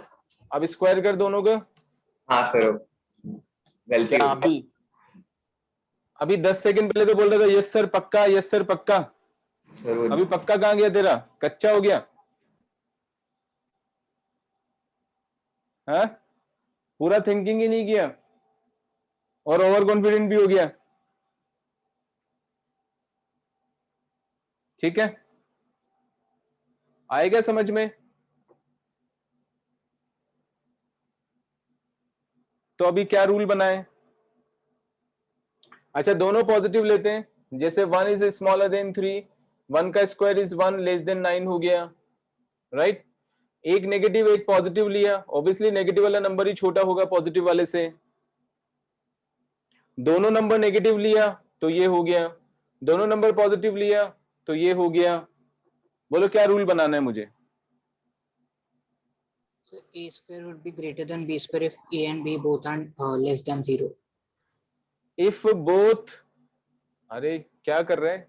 अब स्क्वायर कर दोनों का। हाँ सर, गलती क्या हो गई। अभी 10 सेकंड पहले तो बोल रहा था यस सर पक्का, यस सर पक्का, सर वो अभी पक्का कहाँ गया तेरा? कच्चा हो गया? हाँ, पूरा थिंकिंग ही नहीं किया और ओवर कॉन्फिडेंट भी हो गया। ठीक है, आएगा समझ में? तो अभी क्या रूल बनाए? अच्छा, दोनों पॉजिटिव लेते हैं, जैसे 1 इज स्मॉलर देन 3, 1 का स्क्वायर इज 1 लेस देन 9 हो गया, राइट? एक नेगेटिव एक पॉजिटिव लिया, ऑब्वियसली नेगेटिव वाला नंबर ही छोटा होगा पॉजिटिव वाले से। दोनों नंबर नेगेटिव लिया तो ये हो गया, दोनों नंबर पॉजिटिव लिया तो ये हो गया। बोलो क्या रूल बनाना है मुझे? So A square would be greater than B square if A and B both are less than 0. If both, अरे क्या कर रहे हैं?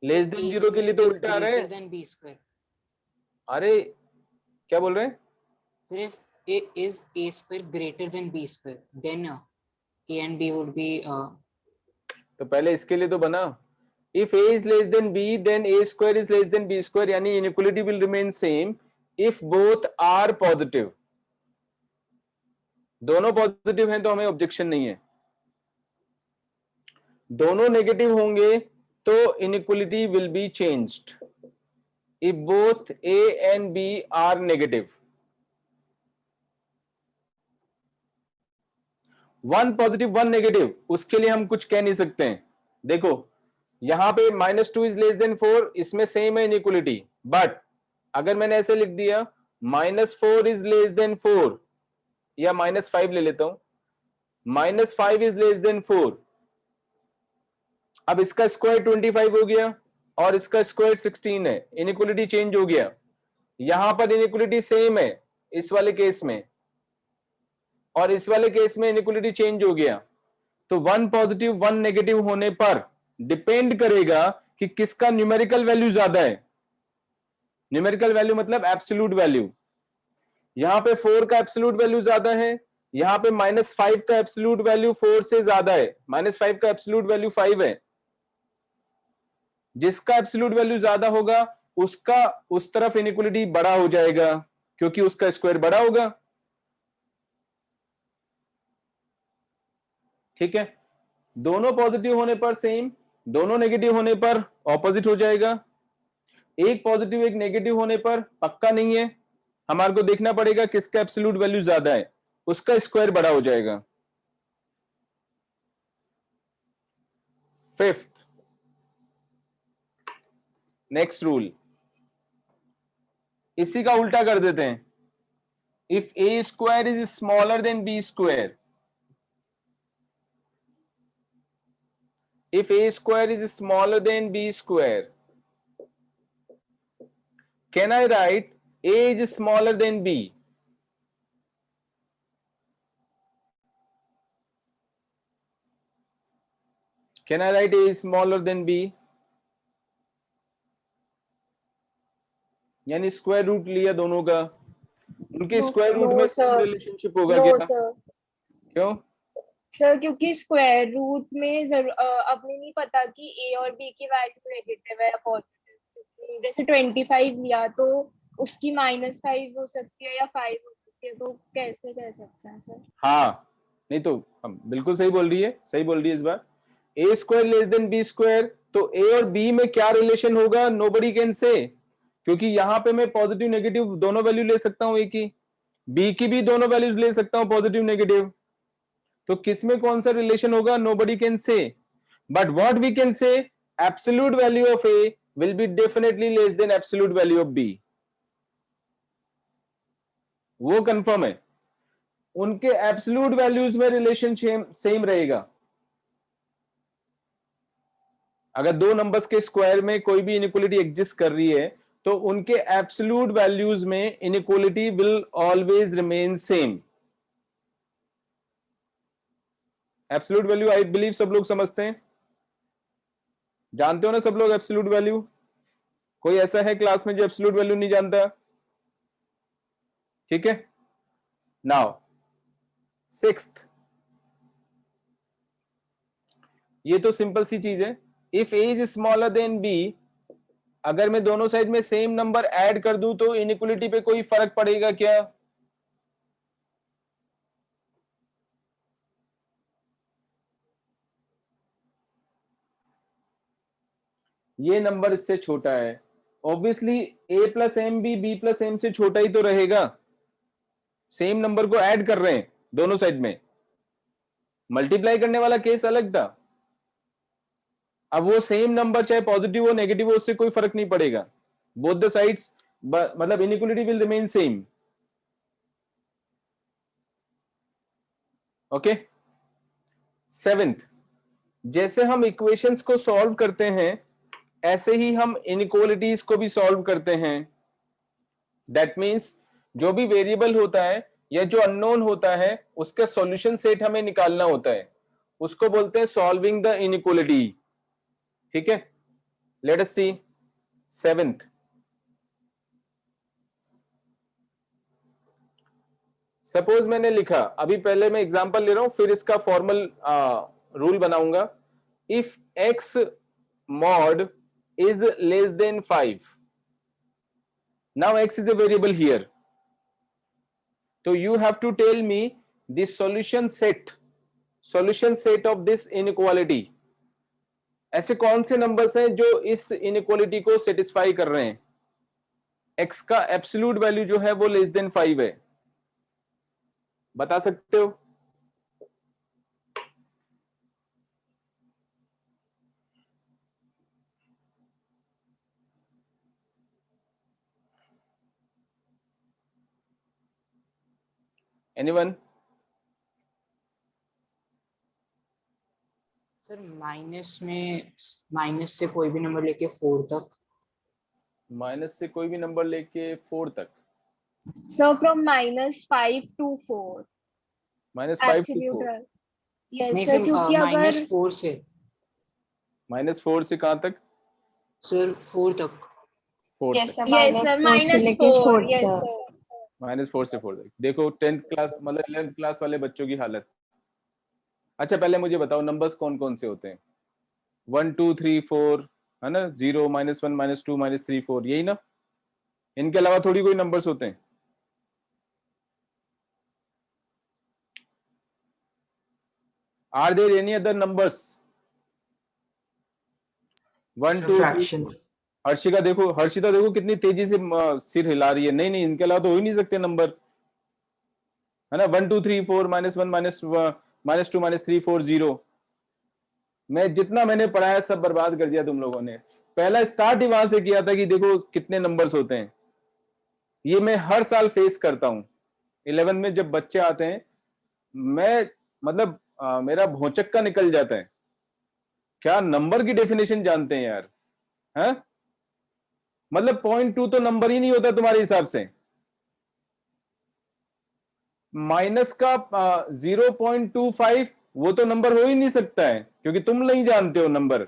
लेस देन A 0 के लिए तो square is उल्टा आ रहे greater हैं। than B square. अरे क्या बोल रहे हैं? So if A square greater than B square, then A and B would be तो पहले इसके लिए तो बना, if A is less than B then A square is less than B square, यानी inequality will remain same if both are positive। दोनों पॉजिटिव हैं तो हमें ऑब्जेक्शन नहीं है। दोनों नेगेटिव होंगे तो inequality will be changed if both A and B are negative. One positive one negative, उसके लिए हम कुछ कह नहीं सकते हैं। देखो यहां पे -2 इज लेस देन 4, इसमें सेम है इनइक्वलिटी, बट अगर मैंने ऐसे लिख दिया -4 इज लेस देन 4, या -5 ले लेता हूं, -5 इज लेस देन 4, अब इसका स्क्वायर 25 हो गया और इसका स्क्वायर 16 है, इनइक्वलिटी चेंज हो गया। यहां पर इनइक्वलिटी सेम है इस वाले केस में, और इस वाले केस में इनइक्वलिटी चेंज हो गया। तो वन पॉजिटिव वन नेगेटिव होने पर डिपेंड करेगा कि किसका न्यूमेरिकल वैल्यू ज्यादा है। न्यूमेरिकल वैल्यू मतलब एब्सोल्यूट वैल्यू। यहां पे 4 का एब्सोल्यूट वैल्यू ज्यादा है, यहां पे -5 का एब्सोल्यूट वैल्यू 4 से ज्यादा है, -5 का एब्सोल्यूट वैल्यू 5 है। जिसका एब्सोल्यूट वैल्यू ज्यादा होगा उसका उस तरफ इनइक्वलिटी बड़ा हो जाएगा, क्योंकि उसका स्क्वायर बड़ा होगा। ठीक है, दोनों पॉजिटिव होने पर सेम, दोनों नेगेटिव होने पर ऑपोजिट हो जाएगा। एक पॉजिटिव एक नेगेटिव होने पर पक्का नहीं है, हमारे को देखना पड़ेगा किसका एब्सोल्यूट वैल्यू ज्यादा है, उसका स्क्वायर बड़ा हो जाएगा। फिफ्थ, नेक्स्ट रूल, इसी का उल्टा कर देते हैं। If A square is smaller than B square, if a square is smaller than b square, can I write a is smaller than b? Can I write a is smaller than b? यानी स्क्वायर रूट लिया दोनों का, उनके स्क्वायर रूट में सेम रिलेशनशिप होगा नो क्या? सर, क्यों सर क्योंकि स्क्वायर रूट में अपने नहीं पता कि ए और बी की वैल्यू नेगेटिव है या पॉजिटिव। जैसे 25 लिया तो उसकी -5 हो सकती है या 5 हो सकती है, तो कैसे कह सकते हैं सर? हाँ, नहीं तो हम बिल्कुल सही बोल रही है, सही बोल रही है इस बार। A square less than B square, तो ए और बी में क्या रिलेशन होगा, नोबडी कैन से, क्योंकि यहां पे मैं पॉजिटिव नेगेटिव दोनों वैल्यू ले सकता हूं, ए की बी की भी दोनों वैल्यूज ले सकता हूं पॉजिटिव नेगेटिव, तो किसमें कौन सा रिलेशन होगा, nobody can say. But what we can say, absolute value of A will be definitely less than absolute value of B, वो कंफर्म है, उनके एब्सोल्यूट वैल्यूज में रिलेशन सेम रहेगा। अगर दो नंबर्स के स्क्वायर में कोई भी इनइक्वलिटी एग्जिस्ट कर रही है तो उनके एब्सोल्यूट वैल्यूज में inequality will always remain same. Absolute value I believe सब लोग समझते हैं, जानते हो ना सब लोग एब्सोल्यूट वैल्यू? कोई ऐसा है क्लास में जो एब्सोल्यूट वैल्यू नहीं जानता? ठीक है, नाउ सिक्स्थ, ये तो सिंपल सी चीज है। If A is smaller than B, अगर मैं दोनों साइड में सेम नंबर ऐड कर दूं तो इनइक्वलिटी पे कोई फर्क पड़ेगा क्या? ये नंबर इससे छोटा है, obviously A plus M B plus M से छोटा ही तो रहेगा। सेम नंबर को ऐड कर रहे हैं दोनों साइड में, मल्टीप्लाई करने वाला केस अलग था। अब वो सेम नंबर चाहे पॉजिटिव हो नेगेटिव हो उससे कोई फर्क नहीं पड़ेगा, बोथ द साइड्स मतलब inequality will remain same. Okay, seventh, जैसे हम इक्वेशंस को सॉल्व करते हैं ऐसे ही हम इनइक्वालिटीज को भी सॉल्व करते हैं। दैट मीन्स जो भी वेरिएबल होता है या जो अननोन होता है उसका सॉल्यूशन सेट हमें निकालना होता है, उसको बोलते हैं सॉल्विंग द इनइक्वालिटी। ठीक है, लेट अस सी सेवेंथ। सपोज मैंने लिखा, अभी पहले मैं एग्जांपल ले रहा हूं फिर इसका फॉर्मल रूल बनाऊंगा। If x mod is less than 5, now x is a variable here, so you have to tell me the solution set of this inequality, ऐसे कौन से नंबर्स हैं जो इस इनइक्वालिटी को सेटिस्फाई कर रहे हैं? x का एब्सोल्यूट वैल्यू जो है वो लेस देन 5 है, बता सकते हो? एनीवन? सर माइनस से कोई भी नंबर लेके 4 तक। माइनस से कोई भी नंबर लेके 4 तक। So from -5 to 4 -5 to absolute 4। है। Yes नहीं sir, सर, क्योंकि अगर -4 से -4 से कहां तक? सर 4 तक। 4 यस तक। Sir, yes sir -4 yes sir। -4 से 4 तक। देखो 10th क्लास मतलब 11th क्लास वाले बच्चों की हालत। अच्छा पहले मुझे बताओ नंबर्स कौन कौन से होते हैं? 1 2 3 4 है ना, 0 -1 -2 -3 4, यही ना? इनके अलावा थोड़ी कोई नंबर्स होते हैं? Are there any other numbers? 1 2 3 fraction. Harshika देखो, हर्षिता देखो कितनी तेजी से सिर हिला रही है। नहीं नहीं, इनके अलावा तो हो ही नहीं सकते नंबर, है ना? 1 2 3 4 -1 -2 -3 4 0। मैं जितना मैंने पढ़ाया सब बर्बाद कर दिया तुम लोगों ने। पहला स्टार्ट ही वहां से किया था कि देखो कितने नंबर्स होते हैं। ये मैं हर साल फेस करता हूं। 11 में जब बच्चे आते हैं, मैं मतलब मेरा भौचक्का निकल जाता है। क्या नंबर की डेफिनेशन जानते हैं यार, हैं? मतलब 0.2 तो नंबर ही नहीं होता तुम्हारे हिसाब से। माइनस का 0.25 वो तो नंबर हो ही नहीं सकता है, क्योंकि तुम नहीं जानते हो नंबर।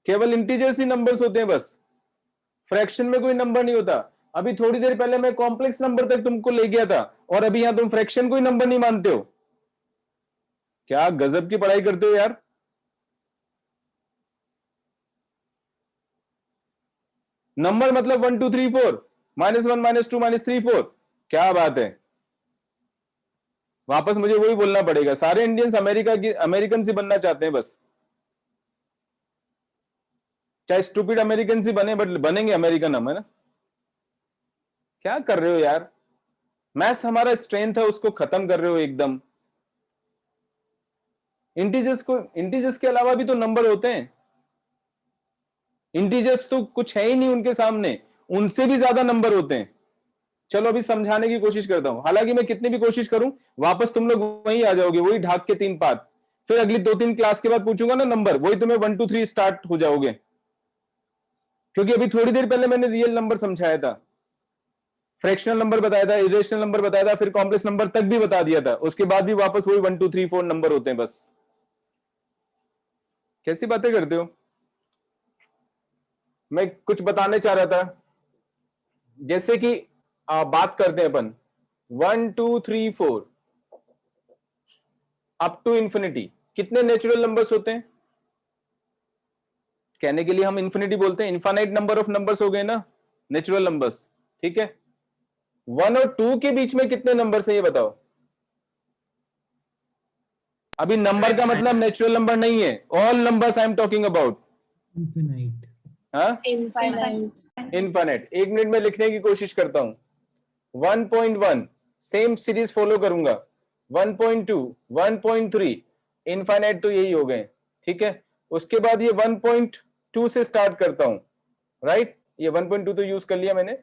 केवल इंटीजर्स ही नंबर्स होते हैं बस, फ्रैक्शन में कोई नंबर नहीं होता। अभी थोड़ी देर पहले मैं कॉम्प्लेक्स नंबर तक तुमको ले गया था, और अभी यहां तुम फ्रैक्शन कोई नंबर नहीं मानते हो। क्या गजब की पढ़ाई करते हो यार। नंबर मतलब 1 2 3 4 -1 -2 -3 4, क्या बात है। वापस मुझे वही बोलना पड़ेगा, सारे इंडियंस अमेरिकन से बनना चाहते हैं बस। चाहे स्टूपिड अमेरिकन से बने, बट बनेंगे अमेरिकन हम, है ना? क्या कर रहे हो यार। मैथ्स हमारा स्ट्रेंथ है, उसको खत्म कर रहे हो एकदम। इंटीजर्स के अलावा भी तो नंबर होते हैं। इंटीजर्स तो कुछ है ही नहीं उनके सामने, उनसे भी ज्यादा नंबर होते हैं। चलो अभी समझाने की कोशिश करता हूं, हालांकि मैं कितनी भी कोशिश करूं वापस तुम लोग वहीं आ जाओगे, वही ढाक के 3 पात। फिर अगली 2-3 क्लास के बाद पूछूंगा ना नंबर, वही तुम्हें 1 2 3 स्टार्ट हो जाओगे। क्योंकि अभी थोड़ी देर पहले मैंने रियल नंबर समझाया था, फ्रैक्शनल नंबर बताया था, इरेशनल नंबर बताया था, फिर कॉम्प्लेक्स नंबर तक भी बता दिया था। उसके बाद भी वापस वही 1 2 3 4 नंबर होते हैं बस। कैसी बातें करते हो। मैं कुछ बताने चाह रहा था, जैसे कि बात करते हैं अपन 1 2 3 4 अप टू इंफिनिटी, कितने नेचुरल नंबर्स होते हैं? कहने के लिए हम इंफिनिटी बोलते हैं, इनफाइनाइट नंबर ऑफ नंबर्स हो गए ना नेचुरल नंबर्स, ठीक है? 1 और 2 के बीच में कितने नंबर्स हैं ये बताओ। अभी नंबर का मतलब नेचुरल नंबर नहीं है, all numbers I am talking about. Infinite. हाँ, इनफाइनाइट। इनफाइनाइट। 1 मिनट में लिखने की कोशिश करता हूं। 1.1 सेम सीरीज फॉलो करूंगा, 1.2 1.3 इनफाइनाइट तो यही हो गए, ठीक है? उसके बाद ये 1.2 से स्टार्ट करता हूं, राइट? ये 1.2 तो यूज कर लिया मैंने।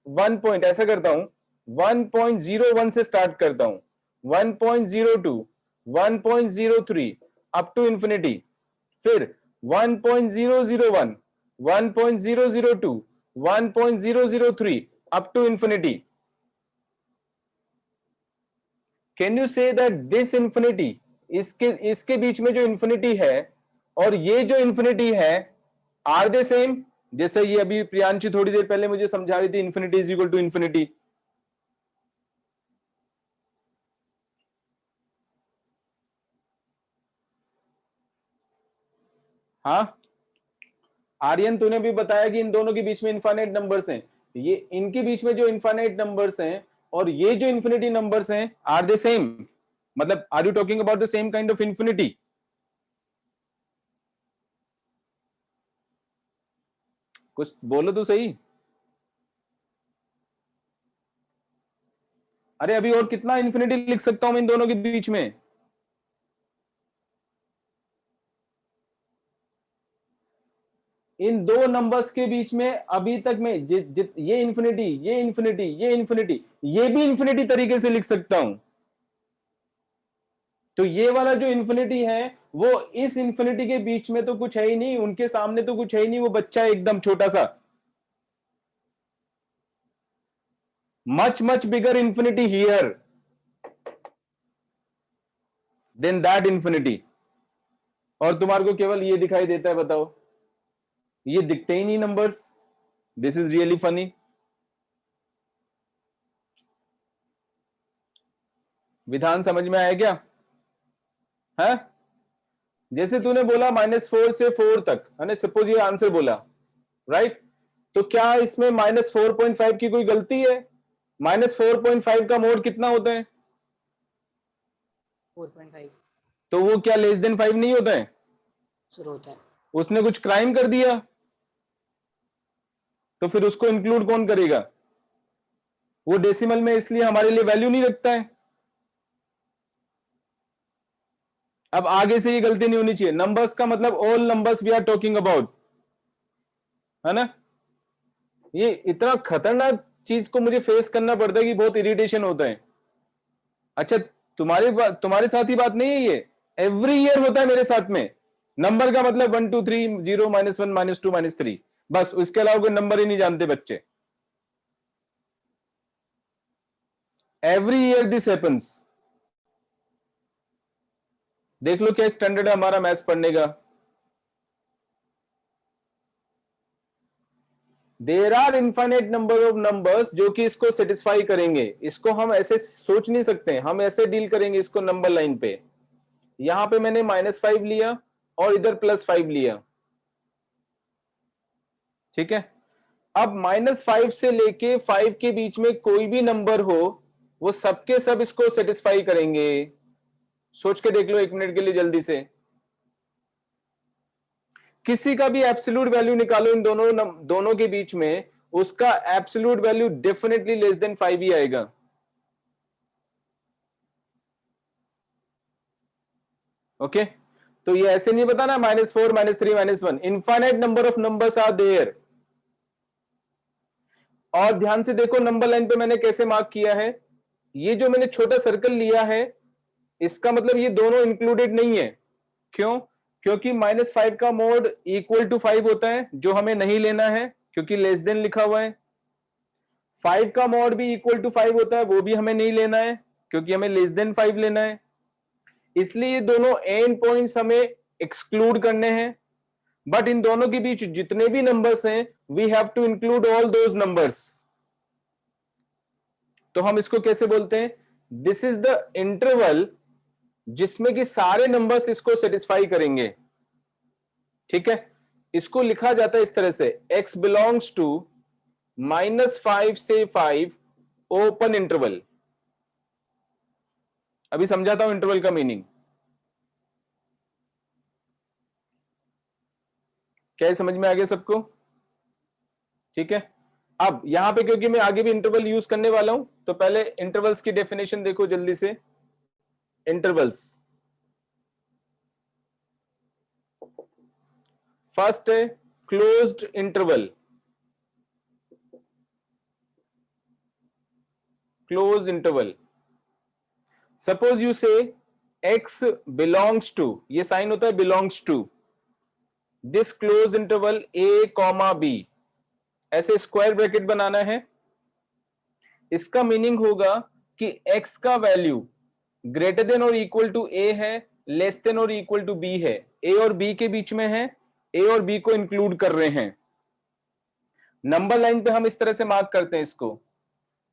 1 पॉइंट ऐसा करता हूं, 1.01 से स्टार्ट करता हूं, 1.02 1.03 अप टू इंफिनिटी, फिर 1.001 1.002 1.003 up to infinity. Can you say that this infinity, इसके बीच में जो इंफिनिटी है और ये जो इंफिनिटी है, आर दे सेम? जैसे ये अभी प्रियांशी थोड़ी देर पहले मुझे समझा रही थी, infinity is equal to infinity. हाँ आर्यन, तूने भी बताया कि इन दोनों के बीच में इनफाइनाइट नंबर्स हैं। ये इनके बीच में जो इनफाइनाइट नंबर्स हैं और ये जो इन्फिनिटी नंबर्स हैं, आर दे सेम? मतलब are you talking about the same kind of infinity? कुछ बोलो तो सही। अरे अभी और कितना इन्फिनिटी लिख सकता हूं मैं इन दोनों के बीच में? इन दो नंबर्स के बीच में अभी तक मैं ये इन्फिनिटी, ये इन्फिनिटी, ये इन्फिनिटी, ये भी इन्फिनिटी तरीके से लिख सकता हूं। तो ये वाला जो इन्फिनिटी है वो इस इन्फिनिटी के बीच में तो कुछ है ही नहीं, उनके सामने तो कुछ है ही नहीं, वो बच्चा है एकदम छोटा सा। Much bigger infinity here than that infinity. और तुम्हारे को केवल ये दिखाई देता है, बताओ, ये दिखते ही नहीं numbers. This is really funny. विधान समझ में आया क्या? है जैसे तूने बोला -4 से 4 तक, है ना, सपोज ये आंसर बोला, राइट? तो क्या इसमें -4.5 की कोई गलती है? -4.5 का मोड कितना होता है? 4.5 तो वो क्या लेस देन 5 नहीं होता है? शुरू होता है। उसने कुछ क्राइम कर दिया, तो फिर उसको इंक्लूड कौन करेगा? वो डेसिमल में इसलिए हमारे लिए वैल्यू नहीं रखता है। अब आगे से ये गलती नहीं होनी चाहिए। नंबर्स का मतलब all numbers we are talking about, है ना? ये इतना खतरनाक चीज को मुझे फेस करना पड़ता है कि बहुत इरिटेशन होता है। अच्छा, तुम्हारे साथ ही बात नहीं है ये, एवरी ईयर होता है मेरे साथ में। नंबर का मतलब 1 2 3 0 -1 -2 -3, बस उसके अलावा कोई नंबर ही नहीं जानते बच्चे। Every year this happens. देख लो क्या स्टैंडर्ड है हमारा मैथ्स पढ़ने का। There are infinite number of numbers जो कि इसको सेटिस्फाई करेंगे। इसको हम ऐसे सोच नहीं सकते, हम ऐसे डील करेंगे इसको नंबर लाइन पे। यहां पे मैंने -5 लिया और इधर +5 लिया, ठीक है? अब -5 से लेके 5 के बीच में कोई भी नंबर हो, वो सबके सब इसको सेटिस्फाई करेंगे। सोच के देख लो 1 मिनट के लिए जल्दी से। किसी का भी एब्सोल्यूट वैल्यू निकालो इन दोनों के बीच में, उसका absolute value definitely less then 5 ही आएगा। ओके तो ये ऐसे नहीं बताना -4 -3 -1, infinite number of numbers are there. और ध्यान से देखो नंबर लाइन पे मैंने कैसे मार्क किया है। ये जो मैंने छोटा सर्कल लिया है, इसका मतलब ये दोनों इंक्लूडेड नहीं है। क्यों? क्योंकि -5 का मोड इक्वल टू 5 होता है, जो हमें नहीं लेना है क्योंकि लेस देन लिखा हुआ है। 5 का मोड भी इक्वल टू 5 होता है, वो भी हमें नहीं लेना है क्योंकि हमें लेस देन 5 लेना है। इसलिए ये दोनों एंड पॉइंट्स हमें एक्सक्लूड करने हैं। बट इन दोनों के बीच जितने भी नंबर्स हैं, we have to include all those numbers. तो हम इसको कैसे बोलते हैं? दिस इज द इंटरवल जिसमें कि सारे नंबर्स इसको सेटिस्फाई करेंगे, ठीक है? इसको लिखा जाता है इस तरह से, x बिलोंग्स टू -5 से 5 ओपन इंटरवल। अभी समझाता हूं इंटरवल का मीनिंग। क्या समझ में आ गया सबको? ठीक है। अब यहां पे क्योंकि मैं आगे भी इंटरवल यूज करने वाला हूं, तो पहले इंटरवल्स की डेफिनेशन देखो जल्दी से। इंटरवल्स, फर्स्ट है closed interval. Close interval, suppose you say x belongs to, ये साइन होता है belongs to this close interval a, b। ऐसे स्क्वायर ब्रैकेट बनाना है। इसका मीनिंग होगा कि x का वैल्यू ग्रेटर देन और इक्वल टू a है, लेस देन और इक्वल टू b है। a और b के बीच में है, a और b को इंक्लूड कर रहे हैं। नंबर लाइन पे हम इस तरह से मार्क करते हैं इसको,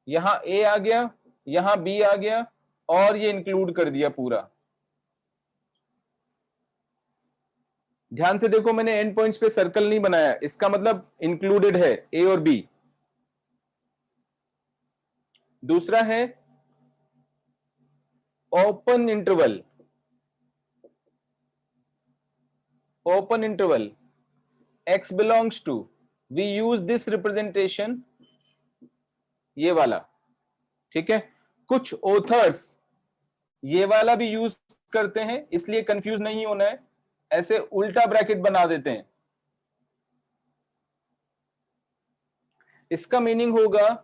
यहां a आ गया, यहां b आ गया और ये इंक्लूड कर दिया पूरा। ध्यान से देखो मैंने एंड पॉइंट्स पे सर्कल नहीं बनाया, इसका मतलब इंक्लूडेड है a और b। दूसरा है open interval. Open interval x belongs to, we use this representation, ये वाला, ठीक है। कुछ ऑथर्स ये वाला भी यूज करते हैं, इसलिए कंफ्यूज नहीं होना है, ऐसे उल्टा ब्रैकेट बना देते हैं। इसका मीनिंग होगा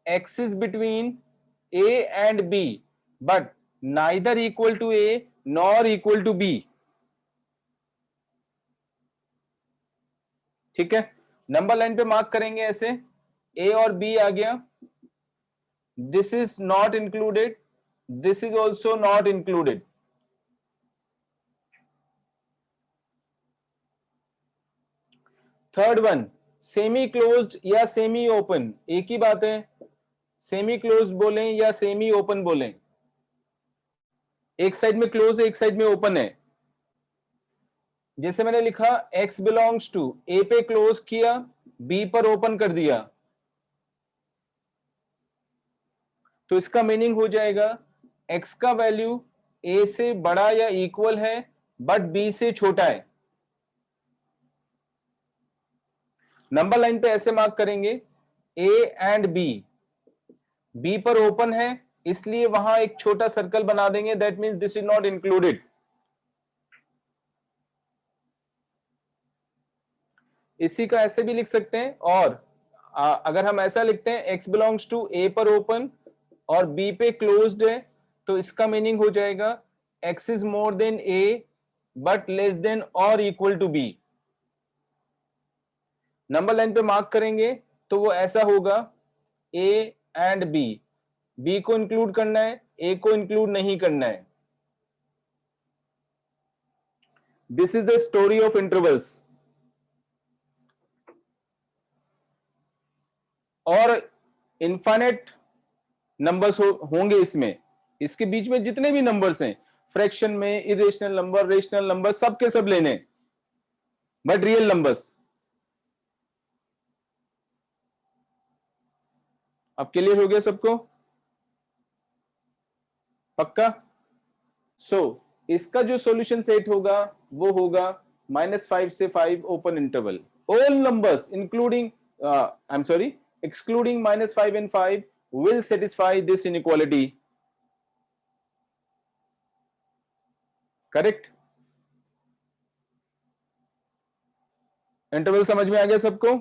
x is between a and b but neither equal to a nor equal to b, ठीक है। नंबर लाइन पे मार्क करेंगे ऐसे, a और b आ गया, this is not included, this is also not included. Third one, semi closed या सेमी ओपन, एक ही बात है, सेमी क्लोज्ड बोलें या सेमी ओपन बोलें, एक साइड में क्लोज है एक साइड में ओपन है। जैसे मैंने लिखा x बिलोंग्स टू a पे क्लोज किया, b पर ओपन कर दिया, तो इसका मीनिंग हो जाएगा x का वैल्यू a से बड़ा या इक्वल है बट b से छोटा है। नंबर लाइन पे ऐसे मार्क करेंगे, a एंड b पर ओपन है इसलिए वहां एक छोटा सर्कल बना देंगे, that means this is not included. इसी का ऐसे भी लिख सकते हैं, और अगर हम ऐसा लिखते हैं x बिलोंग्स टू a पर ओपन और b पे क्लोज्ड है, तो इसका मीनिंग हो जाएगा x is more than a but less than और equal to b। Number line पे मार्क करेंगे तो वो ऐसा होगा a एंड b को इंक्लूड करना है, a को इंक्लूड नहीं करना है। This is the story of intervals. और इनफाइनाइट नंबर्स होंगे इसमें, इसके बीच में जितने भी नंबर्स हैं, फ्रैक्शन में, इरेशनल नंबर, रेशनल नंबर, सब के सब लेने, बट रियल नंबर्स। अब क्लियर हो गया सबको? पक्का? इसका जो सॉल्यूशन सेट होगा वो होगा -5 से 5 open interval, all numbers including I am sorry excluding -5 and 5 will satisfy this inequality. Correct? Interval समझ में आ गया सबको?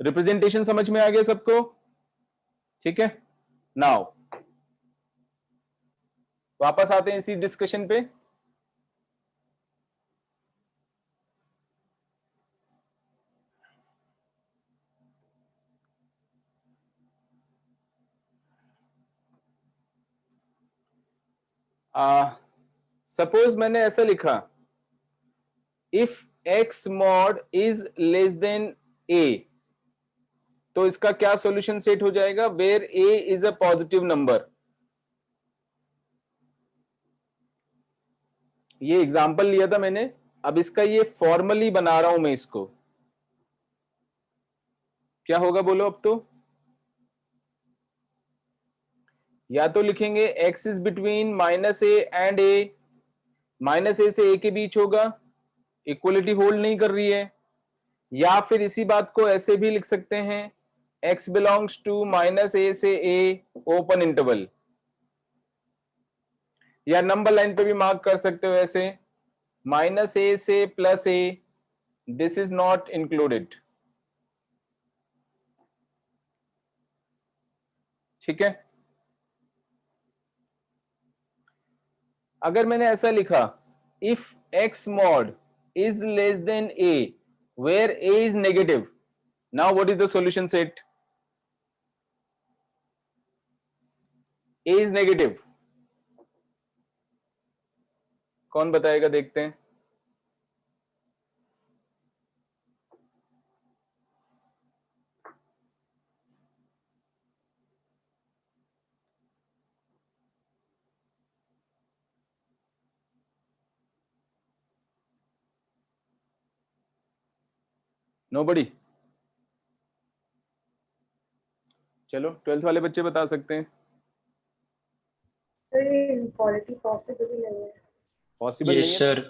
रिप्रेजेंटेशन समझ में आ गया सबको? ठीक है, नाउ वापस आते हैं इसी डिस्कशन पे। सपोज मैंने ऐसा लिखा, if x mod is less than a, तो इसका क्या सॉल्यूशन सेट हो जाएगा, where a is a positive number. ये एग्जांपल लिया था मैंने, अब इसका ये फॉर्मली बना रहा हूं मैं इसको। क्या होगा बोलो अब तो? या तो लिखेंगे x is between -a and a, -a से a के बीच होगा, इक्वलिटी होल्ड नहीं कर रही है। या फिर इसी बात को ऐसे भी लिख सकते हैं, x बिलोंग्स टू -a से a ओपन इंटरवल, या नंबर लाइन पे भी मार्क कर सकते हो ऐसे, -a से +a, this is not included. ठीक है, अगर मैंने ऐसा लिखा, if x mod is less than a where a is negative, now what is the solution set? a is negative, कौन बताएगा, देखते हैं। नोबडी? चलो 12th वाले बच्चे बता सकते हैं। इनक्वालिटी पॉसिबल ही नहीं है। पॉसिबल नहीं है सर।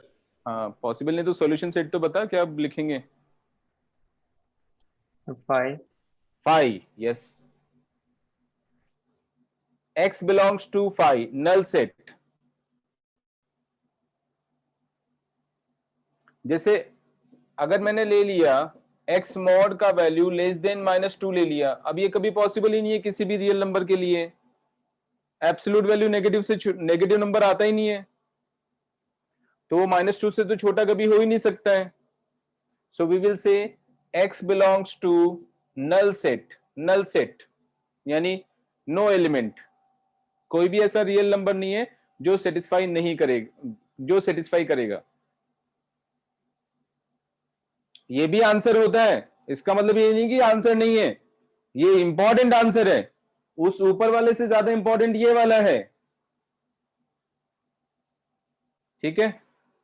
हाँ, पॉसिबल नहीं तो सॉल्यूशन सेट तो बता, क्या अब लिखेंगे? 5. 5, yes. X belongs to 5, null set. जैसे अगर मैंने ले लिया x मॉड का वैल्यू लेस देन -2 ले लिया, अब ये कभी पॉसिबल ही नहीं है किसी भी रियल नंबर के लिए, एब्सोल्यूट वैल्यू नेगेटिव से नेगेटिव नंबर आता ही नहीं है, तो वो -2 से तो छोटा कभी हो ही नहीं सकता है. So we will say x belongs to null set यानी नो एलिमेंट, कोई भी ऐसा रियल नंबर नहीं है जो सेटिस्फाई करेगा. ये भी आंसर होता है, इसका मतलब ये नहीं कि आंसर नहीं है, ये इंपॉर्टेंट आंसर है, उस ऊपर वाले से ज्यादा इंपॉर्टेंट ये वाला है. ठीक है,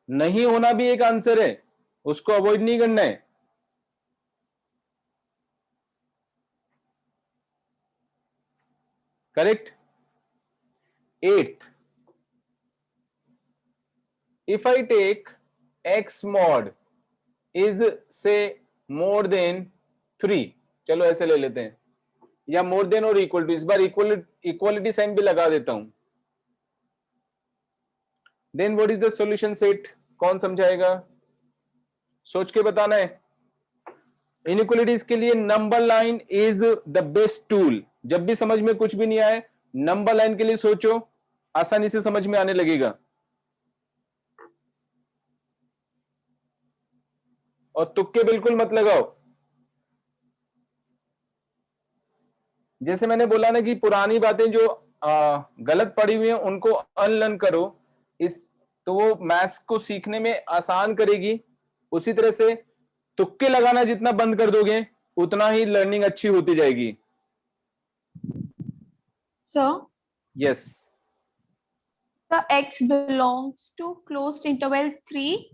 नहीं होना भी एक आंसर है, उसको अवॉइड नहीं करना है. Correct. 8th, if I take x mod is say more than 3, चलो ऐसे ले लेते हैं, या मोर देन और इक्वल टू, इस बार इक्वलिटी साइन भी लगा देता हूं. Then what is the solution set, कौन समझाएगा, सोच के बताना है. इनइक्वलिटीज के लिए number line is the best tool. जब भी समझ में कुछ भी नहीं आए, नंबर लाइन के लिए सोचो, आसानी से समझ में आने लगेगा. और तुक्के बिल्कुल मत लगाओ. जैसे मैंने बोला ना कि पुरानी बातें जो गलत पड़ी हुई हैं उनको अनलर्न करो, इस तो वो मैथ्स को सीखने में आसान करेगी. उसी तरह से तुक्के लगाना जितना बंद कर दोगे उतना ही लर्निंग अच्छी होती जाएगी. Sir, yes. sir, x belongs to closed interval 3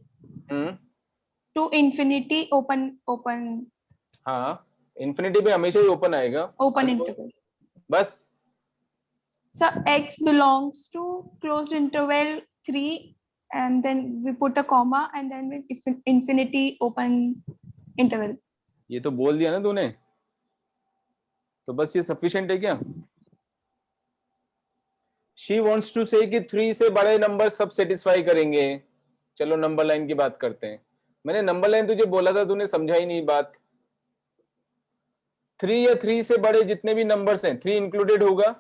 to infinity open हाँ, इन्फिनिटी पे हमेशा ही ओपन आएगा. interval. बस. So x belongs to closed interval 3 and then we put a comma and then with infinity open interval. ये तो बोल दिया ना तूने, तो बस ये सफिशिएंट है क्या? शी वॉन्ट्स टू से कि 3 से बड़े नंबर सब सेटिस्फाई करेंगे. चलो नंबर लाइन की बात करते हैं. मैंने नंबर लाइन तुझे बोला था, तूने समझा ही नहीं बात. 3 या 3 से बड़े जितने भी नंबर्स हैं, 3 इंक्लूडेड होगा,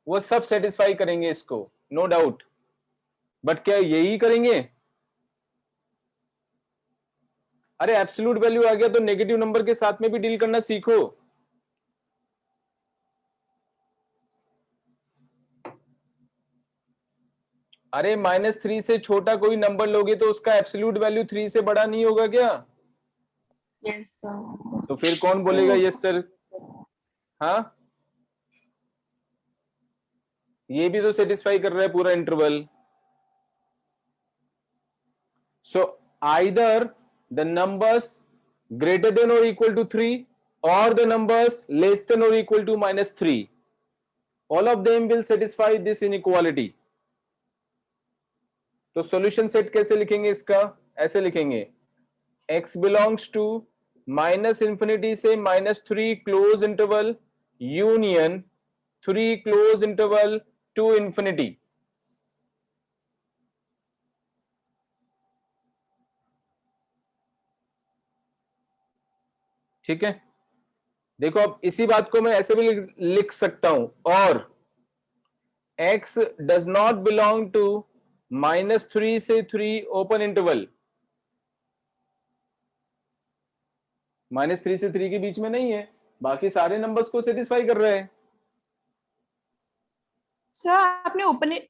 वो सब सेटिस्फाई करेंगे इसको, नो डाउट. बट क्या यही करेंगे? अरे एब्सोल्यूट वैल्यू आ गया तो नेगेटिव नंबर के साथ में भी डील करना सीखो. अरे -3 से छोटा कोई नंबर लोगे तो उसका एब्सोल्यूट वैल्यू 3 से बड़ा नहीं होगा क्या? Yes sir. तो फिर कौन बोलेगा यस सर? हाँ, ये भी तो सेटिस्फाई कर रहा है पूरा interval. So either the numbers greater than और equal to 3 or the numbers less than or equal to -3, all of them will satisfy this inequality. तो सॉल्यूशन सेट कैसे लिखेंगे इसका? ऐसे लिखेंगे, x belongs to -infinity से -3 close interval union 3 close interval to infinity. ठीक है, देखो अब इसी बात को मैं ऐसे भी लिख सकता हूं, और x does not belong to -3 से 3 ओपन इंटरवल, -3 से 3 के बीच में नहीं है, बाकी सारे नंबर्स को सेटिस्फाई कर रहे हैं. सर आपने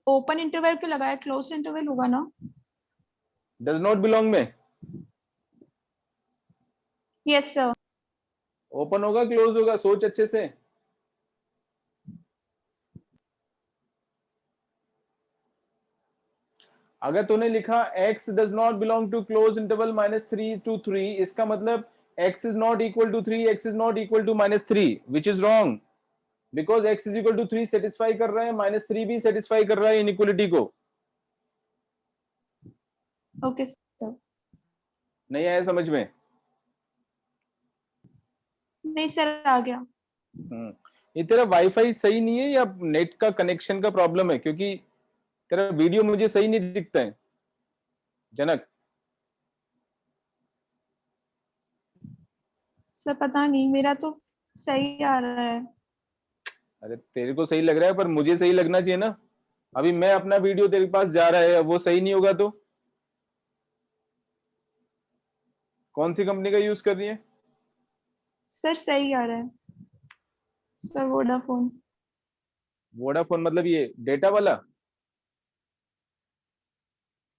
ओपन इंटरवल क्यों लगाया? क्लोज इंटरवल होगा ना? डज नॉट बिलोंग में यस सर. ओपन होगा क्लोज होगा, सोच अच्छे से. अगर तूने लिखा x does not belong to close interval -3 to 3, इसका मतलब x is not equal to 3, x is not equal to -3, which is wrong, because x is equal to 3 satisfy कर रहा है, -3 भी सेटिस्फाई कर रहा है इनइक्वलिटी को. Okay sir. नहीं आया समझ में? नहीं सर, आ गया। ये तेरा वाईफाई सही नहीं है या नेट का कनेक्शन का प्रॉब्लम है? क्योंकि तेरा वीडियो मुझे सही नहीं दिखता है जनक। सर पता नहीं, मेरा तो सही आ रहा है। अरे तेरे को सही लग रहा है पर मुझे सही लगना चाहिए ना। अभी मैं अपना वीडियो तेरे पास जा रहा है, वो सही नहीं होगा तो? कौन सी कंपनी का यूज कर रही है? सर सही आ रहा है सर, वोडाफोन। वोडाफोन मतलब ये डेटा वाला,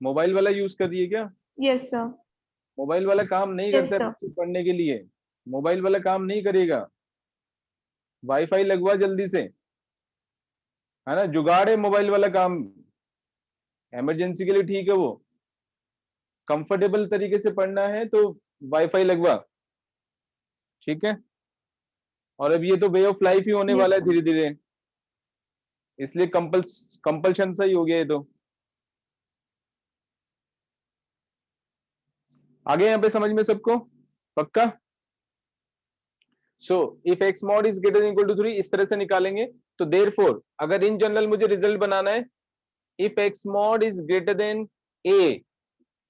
मोबाइल वाला यूज कर रही है क्या? Yes sir. मोबाइल वाला काम नहीं यस करता है सर। बच्चे पढ़ने के लिए। मोबाइल वाला काम नहीं करेगा। वाईफाई लगवा जल्दी से, है ना। जुगाड़ है मोबाइल वाला काम, इमरजेंसी के लिए ठीक है वो। कंफर्टेबल तरीके से पढ़ना है तो वाईफाई लगवा, ठीक है। और अब ये तो वे ऑफ लाइफ ही होने यस वाला है सर। धीरे धीरे, इसलिए कंपल्शन सा ही हो गया ये तो। आगे यहाँ पे समझ में सबको पक्का? So if X mod is greater than equal to 3 इस तरह से निकालेंगे। तो देयरफॉर अगर इन जनरल मुझे रिजल्ट बनाना है, if X mod is greater than A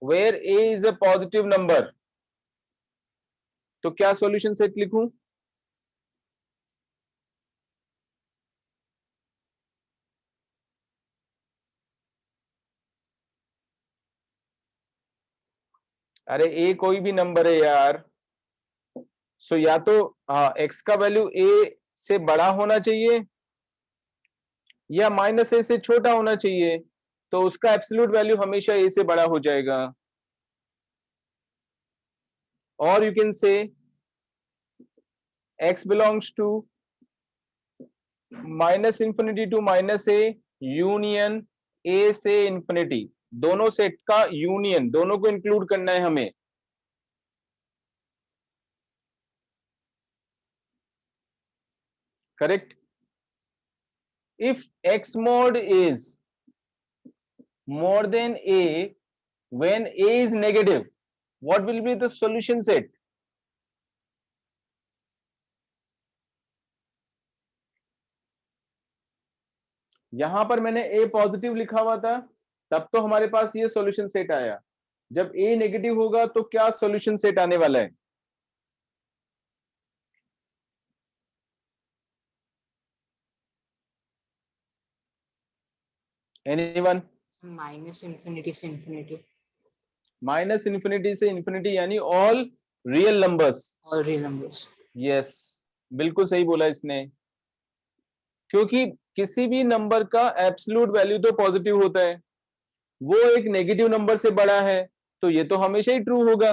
where A is a positive number, तो क्या सॉल्यूशन सेट लिखूं? अरे ए कोई भी नंबर है यार। सो या तो एक्स का वैल्यू ए से बड़ा होना चाहिए या माइनस ए से छोटा होना चाहिए, तो उसका एब्सोल्यूट वैल्यू हमेशा ए से बड़ा हो जाएगा। और you can say x belongs to minus infinity to minus A union A से इंफिनिटी, दोनों सेट का यूनियन, दोनों को इंक्लूड करना है हमें। Correct. If x mod is more than a when a is negative, what will be the solution set? यहां पर मैंने a पॉजिटिव लिखा हुआ था, तब तो हमारे पास ये सॉल्यूशन सेट आया। जब a नेगेटिव होगा तो क्या सॉल्यूशन सेट आने वाला है? एनीवन? माइनस इंफिनिटी से इंफिनिटी। माइनस इंफिनिटी से इंफिनिटी यानी all real numbers. All real numbers. Yes, बिल्कुल सही बोला इसने, क्योंकि किसी भी नंबर का एब्सोल्यूट वैल्यू तो पॉजिटिव होता है, वो एक नेगेटिव नंबर से बड़ा है तो ये तो हमेशा ही ट्रू होगा।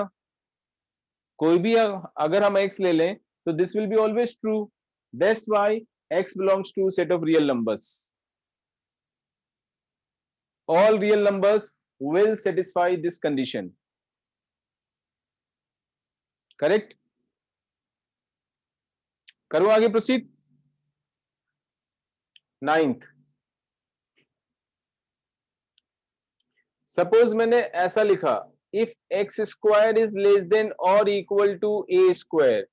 कोई भी अगर हम x ले लें तो this will be always true. That's why x belongs to set of real numbers. All real numbers will satisfy this condition. Correct. करूं आगे प्रोसीड? 9th, सपोज मैंने ऐसा लिखा, if X square is less than और इक्वल टू ए स्क्वायर,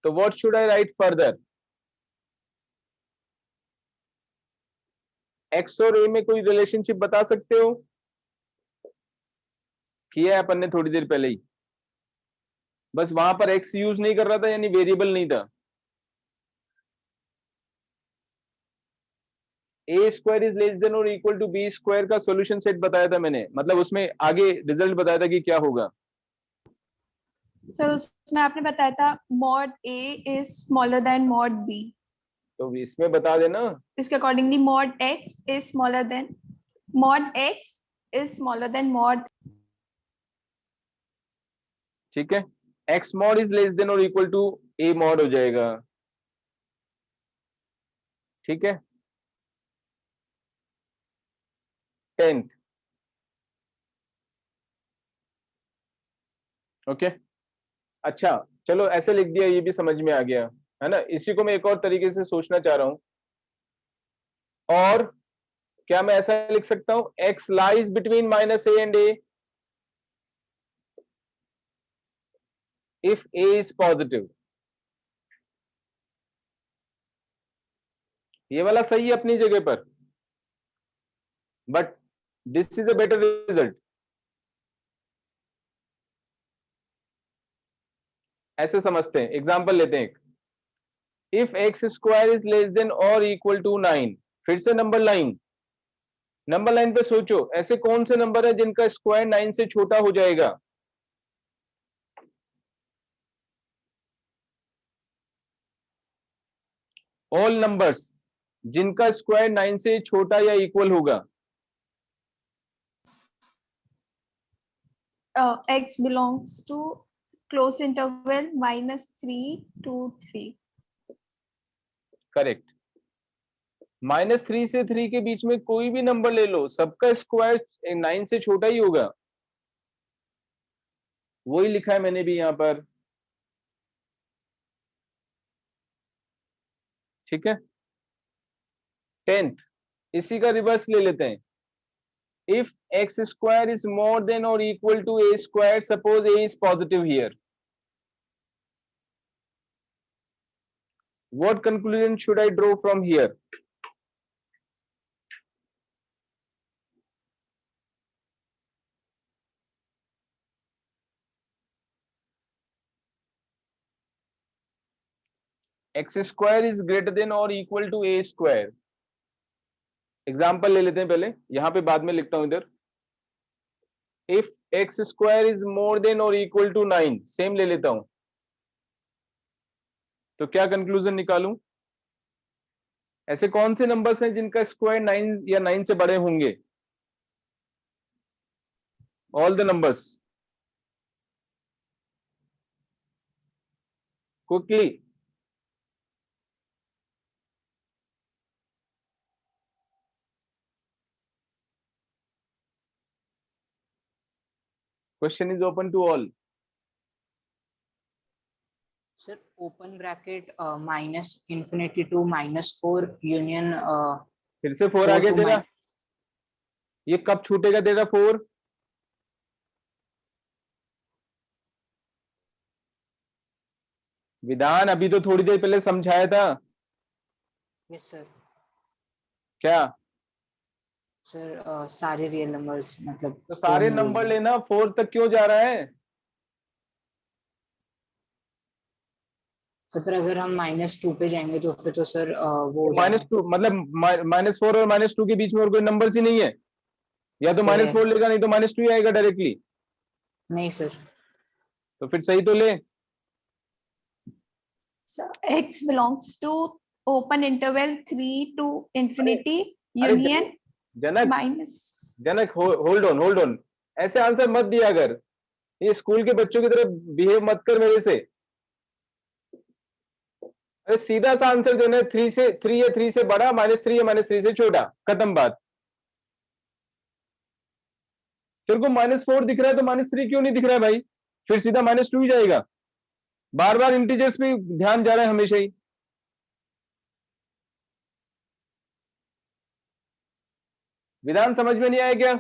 तो what should I write further? X और ए में कोई रिलेशनशिप बता सकते हो? किया है अपन ने थोड़ी देर पहले ही, बस वहां पर एक्स यूज नहीं कर रहा था यानी वेरिएबल नहीं था। ए स्क्वायर इज लेस देन और इक्वल टू बी स्क्वायर का सॉल्यूशन सेट बताया था मैंने, मतलब उसमें आगे रिजल्ट बताया था कि क्या होगा। सर उसमें आपने बताया था mod A is smaller than mod B, तो इसमें बता देना। इसके accordingly mod X is smaller than mod. ठीक है, X mod is less than और इक्वल टू ए मॉड हो जाएगा। ठीक है। 10th, okay. अच्छा चलो ऐसे लिख दिया, ये भी समझ में आ गया है ना। इसी को मैं एक और तरीके से सोचना चाह रहा हूं, और क्या मैं ऐसा लिख सकता हूं, x lies between minus A and A if a is positive, ये वाला सही है अपनी जगह पर, but this is a better result. ऐसे समझते हैं, एग्जांपल लेते हैं एक। If X square is less than और इक्वल टू 9, फिर से नंबर लाइन, नंबर लाइन पे सोचो ऐसे कौन से नंबर है जिनका स्क्वायर 9 से छोटा हो जाएगा। ऑल नंबर्स जिनका स्क्वायर 9 से छोटा या इक्वल होगा। X belongs to closed interval -3 to 3. Correct. -3 से 3 के बीच में कोई भी नंबर ले लो, सबका स्क्वायर 9 से छोटा ही होगा। वही लिखा है मैंने भी यहां पर, ठीक है। 10th इसी का रिवर्स ले लेते हैं। If X square is more than और equal to A square, suppose A is positive here, what conclusion should I draw from here? X square is greater than or equal to a square. Example ले लेते हैं पहले, यहां पे बाद में लिखता हूं इधर। If X square is more than और इक्वल टू 9, सेम ले लेता हूं, तो क्या कंक्लूजन निकालूं? ऐसे कौन से नंबर्स हैं जिनका स्क्वायर 9 या 9 से बड़े होंगे? All the numbers, quickly. Question is open to all. Sir open bracket -∞ to -4 union फिर से 4 आ गया तेरा, ये कब छूटेगा तेरा 4? विधान अभी तो थोड़ी देर पहले समझाया था। Yes sir. क्या? सर सारे रियल नंबर्स मतलब तो सारे नंबर लेना, 4 तक क्यों जा रहा है? सर पर अगर हम -2 पे जाएंगे तो फिर तो सर वो हो जाएगा। -2 मतलब -4 और -2 के बीच में और कोई नंबर ही नहीं है? या तो -4 लेगा, नहीं तो -2 ही आएगा डायरेक्टली। नहीं सर। तो फिर सही तो ले। So X belongs to open interval 3 to infinity अरे union Janak, minus. Janak hold on, ऐसे आंसर मत दिया अगर, ये स्कूल के बच्चों की तरह बिहेव मत कर मेरे से। अरे सीधा सा आंसर देना है, 3 से 3 या 3 से बड़ा, -3 या -3 से छोटा, खत्म बात। तेरे को -4 दिख रहा है तो -3 क्यों नहीं दिख रहा है भाई? फिर सीधा -2 ही जाएगा। बार बार इंटीजर्स पे ध्यान जा रहा है हमेशा ही। विधान समझ में नहीं आया क्या?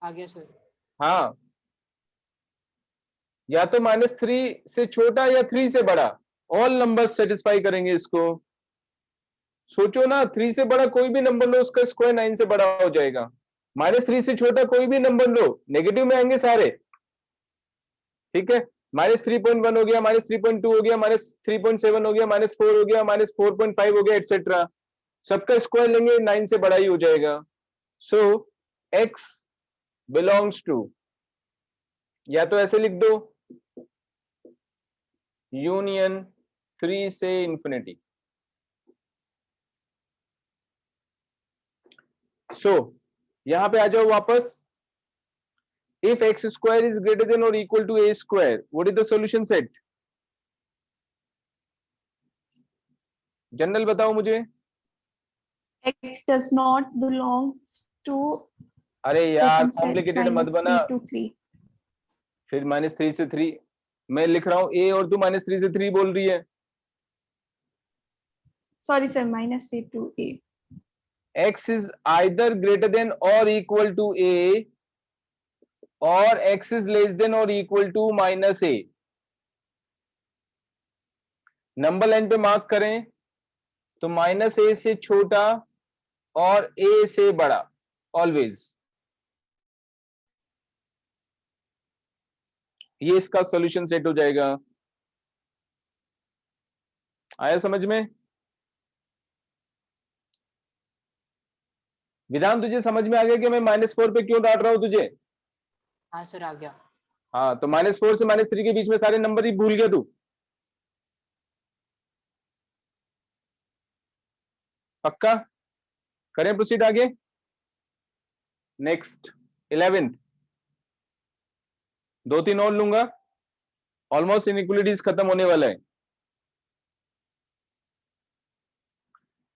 आ गया सर। हाँ, या तो -3 से छोटा या 3 से बड़ा, ऑल नंबर्स सेटिस्फाई करेंगे इसको। सोचो ना, 3 से बड़ा कोई भी नंबर लो, उसका स्क्वायर 9 से बड़ा हो जाएगा। -3 से छोटा कोई भी नंबर लो, नेगेटिव में आएंगे सारे, ठीक है। -3.1 हो गया, -3.2 हो गया, -3.7 हो गया, -4 हो गया, -4.5 हो गया, एटसेट्रा। सबका स्क्वायर लेंगे 9 से बड़ा ही हो जाएगा। सो x बिलोंग्स टू, या तो ऐसे लिख दो, यूनियन 3 से इंफिनिटी। सो यहां पे आ जाओ वापस। If X square is greater than और equal to A square, what is the solution set? General बताओ मुझे। X does not belong to अरे यार open set कॉम्प्लिकेटेड मत बना। -3 to 3. फिर -3 से 3 मैं लिख रहा हूं a, और तू -3 से 3 बोल रही है। Sorry sir, -3 to a. x is either greater than or equal to a, और x is less than or equal to -a। Number line पे मार्क करें तो माइनस ए से छोटा और ए से बड़ा ऑलवेज, ये इसका सॉल्यूशन सेट हो जाएगा। आया समझ में? विधान तुझे समझ में आ गया कि मैं -4 पे क्यों डांट रहा हूं तुझे? हाँ सर आ गया। हाँ, तो -4 से -3 के बीच में सारे नंबर ही भूल गया तू? पक्का? करें प्रोसीड आगे? नेक्स्ट 11th, 2-3 और लूंगा, ऑलमोस्ट इनइक्वालिटीज खत्म होने वाला है।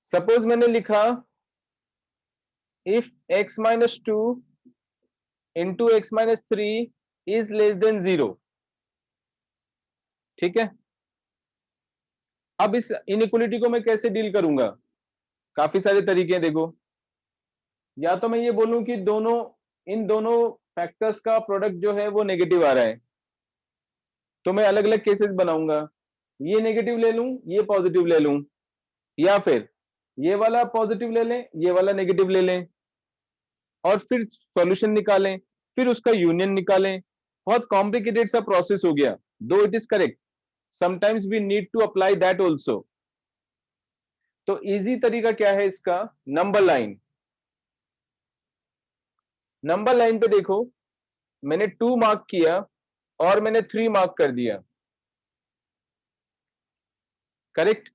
सपोज मैंने लिखा if x-2 into x-3 is less than 0, ठीक है। अब इस इनइक्वालिटी को मैं कैसे डील करूंगा? काफी सारे तरीके हैं, देखो। या तो मैं ये बोलूं कि इन दोनों फैक्टर्स का प्रोडक्ट जो है वो नेगेटिव आ रहा है, तो मैं अलग अलग केसेस बनाऊंगा, ये नेगेटिव ले लूं, ये पॉजिटिव ले लूं, या फिर ये वाला पॉजिटिव ले लें, ये वाला नेगेटिव ले लें, और फिर सॉल्यूशन निकालें, फिर उसका यूनियन निकालें। बहुत कॉम्प्लिकेटेड सा प्रोसेस हो गया, though it is correct, sometimes we need to apply that also. तो इजी तरीका क्या है इसका? Number line. नंबर लाइन पे देखो, मैंने 2 मार्क किया और मैंने 3 मार्क कर दिया, करेक्ट।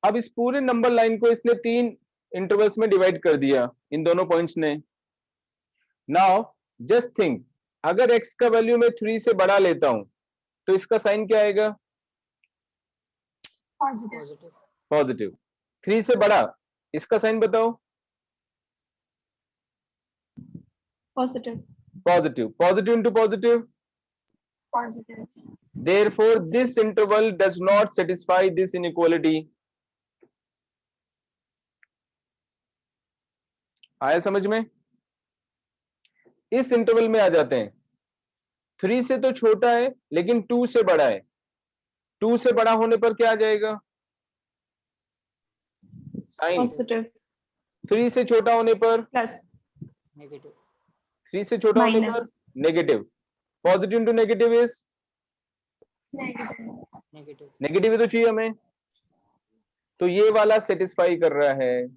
अब इस पूरे नंबर लाइन को इसने 3 इंटरवल्स में डिवाइड कर दिया, इन दोनों पॉइंट्स ने। नाउ जस्ट थिंक, अगर x का वैल्यू मैं 3 से बड़ा लेता हूं तो इसका साइन क्या आएगा? पॉजिटिव। पॉजिटिव। 3 से बड़ा, इसका साइन बताओ? Positive. Positive. Positive into positive, positive. therefore this interval does not satisfy this inequality. आया समझ में? इस इंटरवल में आ जाते हैं, 3 से तो छोटा है लेकिन 2 से बड़ा है। 2 से बड़ा होने पर क्या आ जाएगा? साइन। Positive. 3 से छोटा होने पर? Plus. नेगेटिव। 3 से छोटा होने पर? Minus. Negative. Positive into negative is negative. Negative. Negative ही तो चाहिए हमें, तो ये वाला सेटिस्फाई कर रहा है।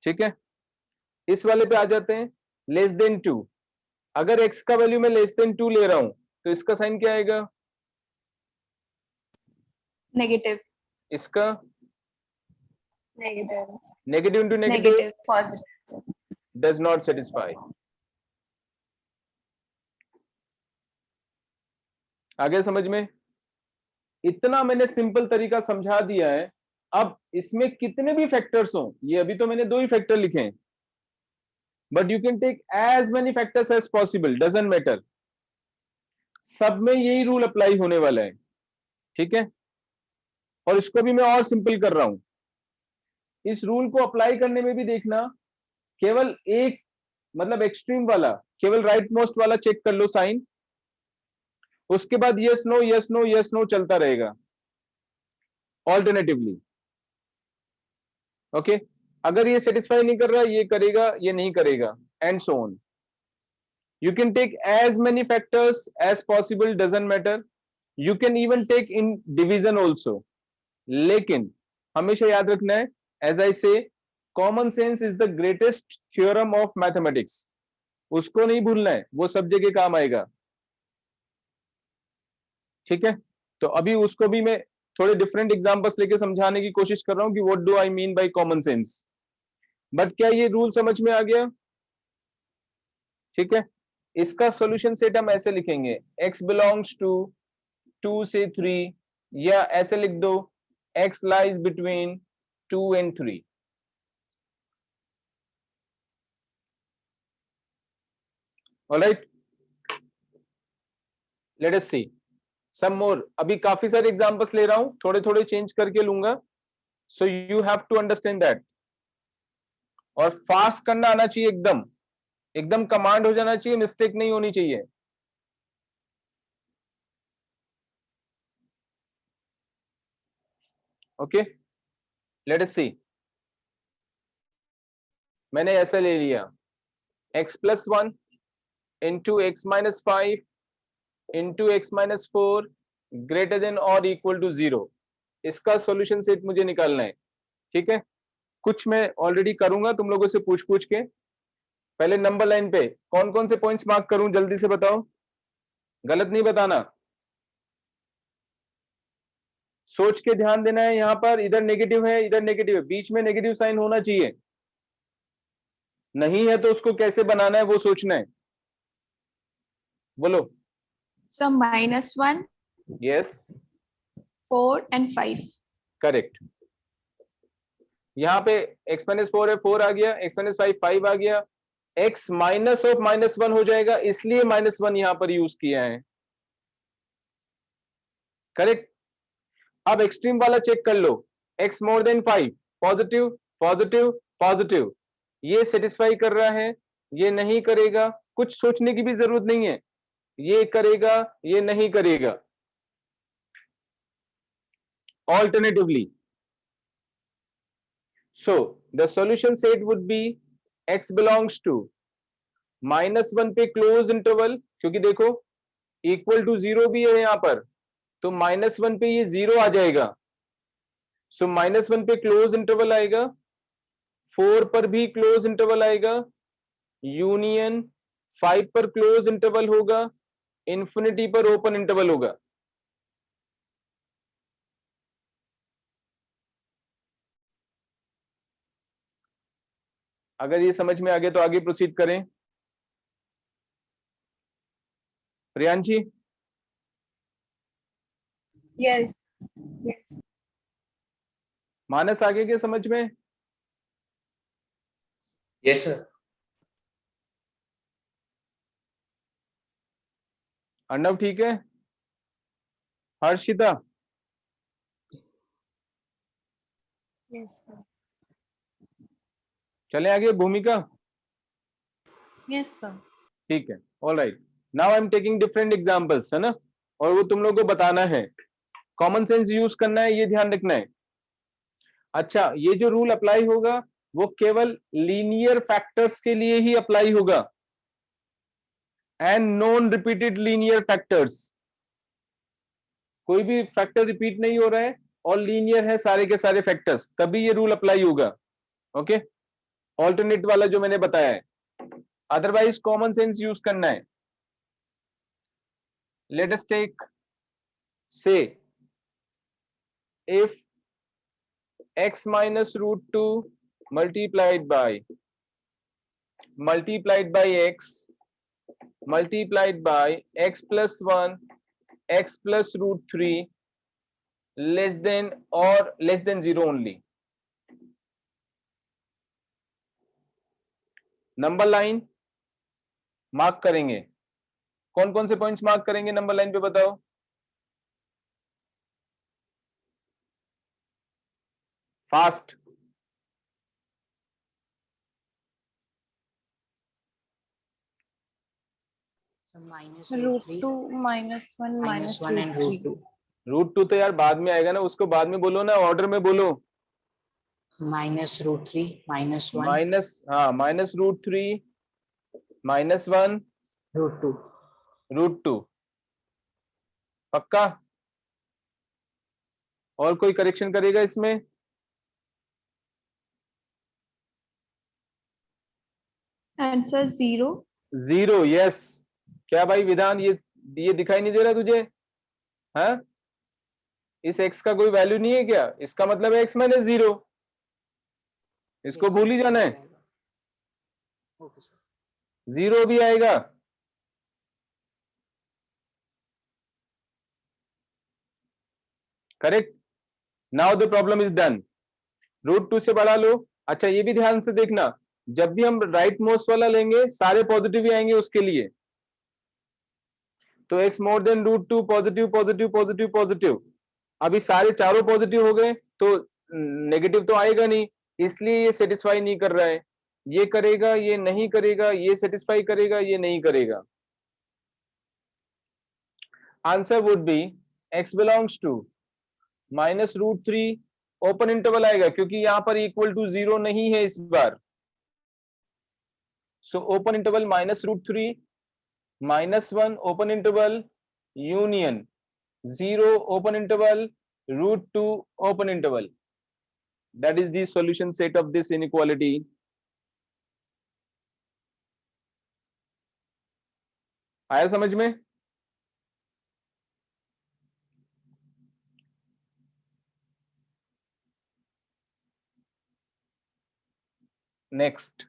ठीक है, इस वाले पे आ जाते हैं, लेस देन 2। अगर x का वैल्यू मैं लेस देन 2 ले रहा हूं तो इसका साइन क्या आएगा? Negative. इसका negative. Negative into negative Negative. Positive. Does not satisfy. आगे समझ में? इतना मैंने सिंपल तरीका समझा दिया है। अब इसमें कितने भी फैक्टर्स हो, ये अभी तो मैंने 2 ही फैक्टर लिखे हैं, but you can take as many factors as possible, doesn't matter. सब में यही रूल अप्लाई होने वाला है, ठीक है। और इसको भी मैं और सिंपल कर रहा हूं। इस रूल को अप्लाई करने में भी देखना, केवल एक मतलब एक्सट्रीम वाला, केवल राइट मोस्ट वाला चेक कर लो साइन, उसके बाद yes no yes no yes no चलता रहेगा ऑल्टरनेटिवली। ओके, अगर ये सेटिस्फाई नहीं कर रहा, ये करेगा, ये नहीं करेगा, and so on. You can take as many factors as possible, doesn't matter. You can even take in division also. लेकिन हमेशा याद रखना है, as I say, common sense is the greatest theorem of mathematics. उसको नहीं भूलना है, वो सब जगह काम आएगा, ठीक है। तो अभी उसको भी मैं थोड़े डिफरेंट एग्जांपल्स लेके समझाने की कोशिश कर रहा हूं कि what do I mean by common sense. But क्या ये रूल समझ में आ गया? ठीक है, इसका सॉल्यूशन सेट हम ऐसे लिखेंगे, x बिलोंग्स टू 2 से 3, या ऐसे लिख दो x lies between 2 and 3। Alright, let us see some more. अभी काफी सारे एग्जांपल्स ले रहा हूं, थोड़े थोड़े चेंज करके लूंगा, so you have to understand that. और फास्ट करना आना चाहिए, एकदम एकदम कमांड हो जाना चाहिए, मिस्टेक नहीं होनी चाहिए। ओके, लेट अस सी। मैंने ऐसा ले लिया x+1 into x-5 into x-4 greater than और इक्वल टू 0। इसका सॉल्यूशन सेट मुझे निकालना है, ठीक है। कुछ मैं ऑलरेडी करूंगा तुम लोगों से पूछ के। पहले नंबर लाइन पे कौन कौन से पॉइंट्स मार्क करूं, जल्दी से बताओ, गलत नहीं बताना, सोच के ध्यान देना है। यहां पर इधर नेगेटिव है, इधर नेगेटिव है, बीच में नेगेटिव साइन होना चाहिए, नहीं है तो उसको कैसे बनाना है वो सोचना है। बोलो। So -1, yes 4 and 5. करेक्ट। यहाँ पे x-4 है, 4 आ गया, x-5 5 आ गया, x माइनस ऑफ -1 हो जाएगा, इसलिए -1 यहां पर यूज किया है, करेक्ट। अब एक्सट्रीम वाला चेक कर लो, x more than 5 positive positive positive, ये सेटिस्फाई कर रहा है, ये नहीं करेगा, कुछ सोचने की भी जरूरत नहीं है, ये करेगा ये नहीं करेगा। Alternatively, so the solution set would be x belongs to -1 पे क्लोज इंटरवल, क्योंकि देखो इक्वल टू 0 भी है यहां पर, तो -1 पे ये 0 आ जाएगा, सो -1 पे क्लोज इंटरवल आएगा, 4 पर भी क्लोज इंटरवल आएगा, यूनियन 5 पर क्लोज इंटरवल होगा, इंफिनिटी पर ओपन इंटरवल होगा। अगर ये समझ में आ गया तो आगे प्रोसीड करें। प्रियांशी, यस। मानस आगे के समझ में? Yes sir. अर्णव ठीक है? हर्षिता? Yes sir. चले आगे। भूमिका? Yes, sir. ठीक है, all right. Now I am taking different examples, है ना, और वो तुम लोगों को बताना है, कॉमन सेंस यूज करना है, ये ध्यान रखना है। अच्छा, ये जो रूल अप्लाई होगा वो केवल लीनियर फैक्टर्स के लिए ही अप्लाई होगा, and non repeated linear factors. कोई भी फैक्टर रिपीट नहीं हो रहा है और लीनियर है सारे के सारे फैक्टर्स, तभी ये रूल अप्लाई होगा। ओके, ऑल्टरनेट वाला जो मैंने बताया है, अदरवाइज कॉमन सेंस यूज करना है। लेट अस टेक से if x minus √2 multiplied by x multiplied by x plus 1 x plus √3 less than or less than 0 only। Number line mark करेंगे, कौन कौन से पॉइंट्स मार्क करेंगे नंबर लाइन पे बताओ? फास्ट। -√3 √2 -1 -1 and √2 √2 तो यार बाद में आएगा ना, उसको बाद में बोलो ना, ऑर्डर में बोलो। -√3 -1 माइनस, हाँ, -√3 -1 √2 √2। पक्का? और कोई करेक्शन करेगा इसमें? Answer 0. 0, यस। क्या भाई विधान, ये दिखाई नहीं दे रहा तुझे? हाँ, इस x का कोई वैल्यू नहीं है क्या? इसका मतलब है x - 0, इसको भूल ही जाना है, ओके सर। 0 भी आएगा। Correct. Now the problem is done. √2 से बढ़ा लो। अच्छा, ये भी ध्यान से देखना, जब भी हम राइट मोस्ट वाला लेंगे सारे पॉजिटिव ही आएंगे उसके लिए, तो x मोर than √2 positive positive positive positive. अभी सारे चारों पॉजिटिव हो गए तो नेगेटिव तो आएगा नहीं, इसलिए ये सेटिस्फाई नहीं कर रहा है, ये करेगा ये नहीं करेगा, ये सेटिस्फाई करेगा ये नहीं करेगा। Answer would be x belongs to -√3 open interval आएगा क्योंकि यहां पर इक्वल टू 0 नहीं है इस बार। So open interval -√3 -1 open interval union 0 open interval √2 open interval. That is the solution set of this inequality. आया समझ में? Next,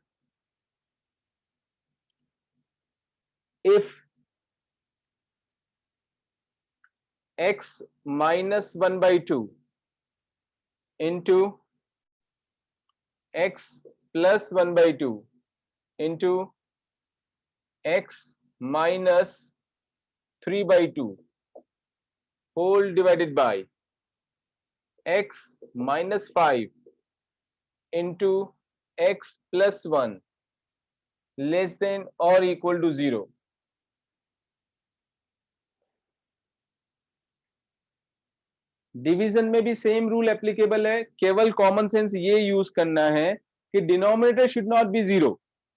if x -1/2 into x plus 1/2 into x minus 3/2 whole divided by x minus 5 into x plus 1 less than or equal to 0. Division में भी सेम रूल एप्लीकेबल है, केवल कॉमन सेंस ये यूज करना है कि डिनोमिनेटर शुड नॉट बी 0,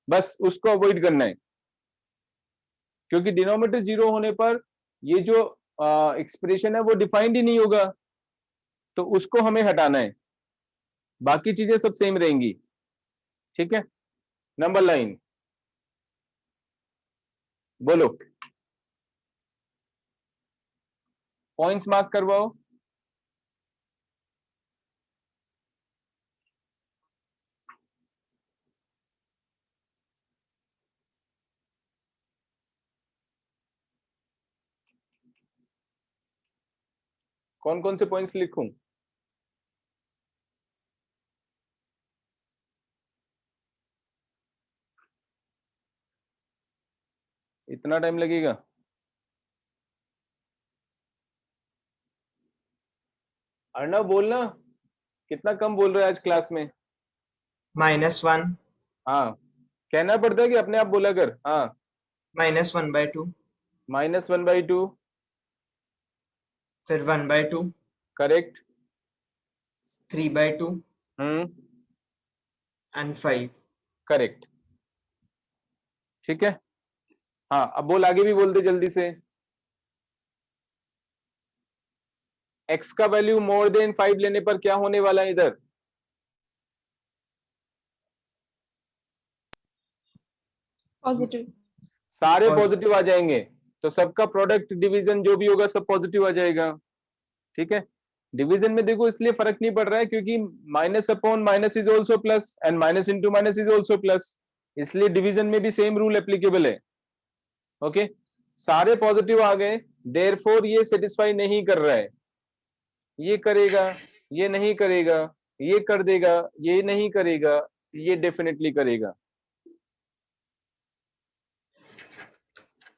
बस उसको अवॉइड करना है, क्योंकि डिनोमिनेटर 0 होने पर ये जो एक्सप्रेशन है वो डिफाइंड ही नहीं होगा, तो उसको हमें हटाना है, बाकी चीजें सब सेम रहेंगी। ठीक है, नंबर लाइन बोलो, पॉइंट्स मार्क करवाओ। कौन कौन से पॉइंट्स लिखूं? इतना टाइम लगेगा? अर्णव बोलना, कितना कम बोल रहे हो आज क्लास में? -1 हाँ, कहना पड़ता है कि अपने आप बोला कर। हाँ, -1/2 -1/2 फिर 1/2 करेक्ट। 3/2 एंड 5। करेक्ट, ठीक है। हाँ, अब बोल, आगे भी बोल दे जल्दी से। x का वैल्यू मोर देन 5 लेने पर क्या होने वाला है इधर? पॉजिटिव। सारे Positive. पॉजिटिव आ जाएंगे, तो सबका प्रोडक्ट डिवीजन जो भी होगा सब पॉजिटिव आ जाएगा। ठीक है, डिवीजन में देखो इसलिए फर्क नहीं पड़ रहा है क्योंकि minus upon minus is also plus and minus into minus is also plus, इसलिए डिवीजन में भी सेम रूल एप्लीकेबल है। ओके, सारे पॉजिटिव आ गए, देयरफॉर ये सेटिस्फाई नहीं कर रहा है, ये करेगा, ये नहीं करेगा, ये कर देगा, ये नहीं करेगा, ये डेफिनेटली करेगा।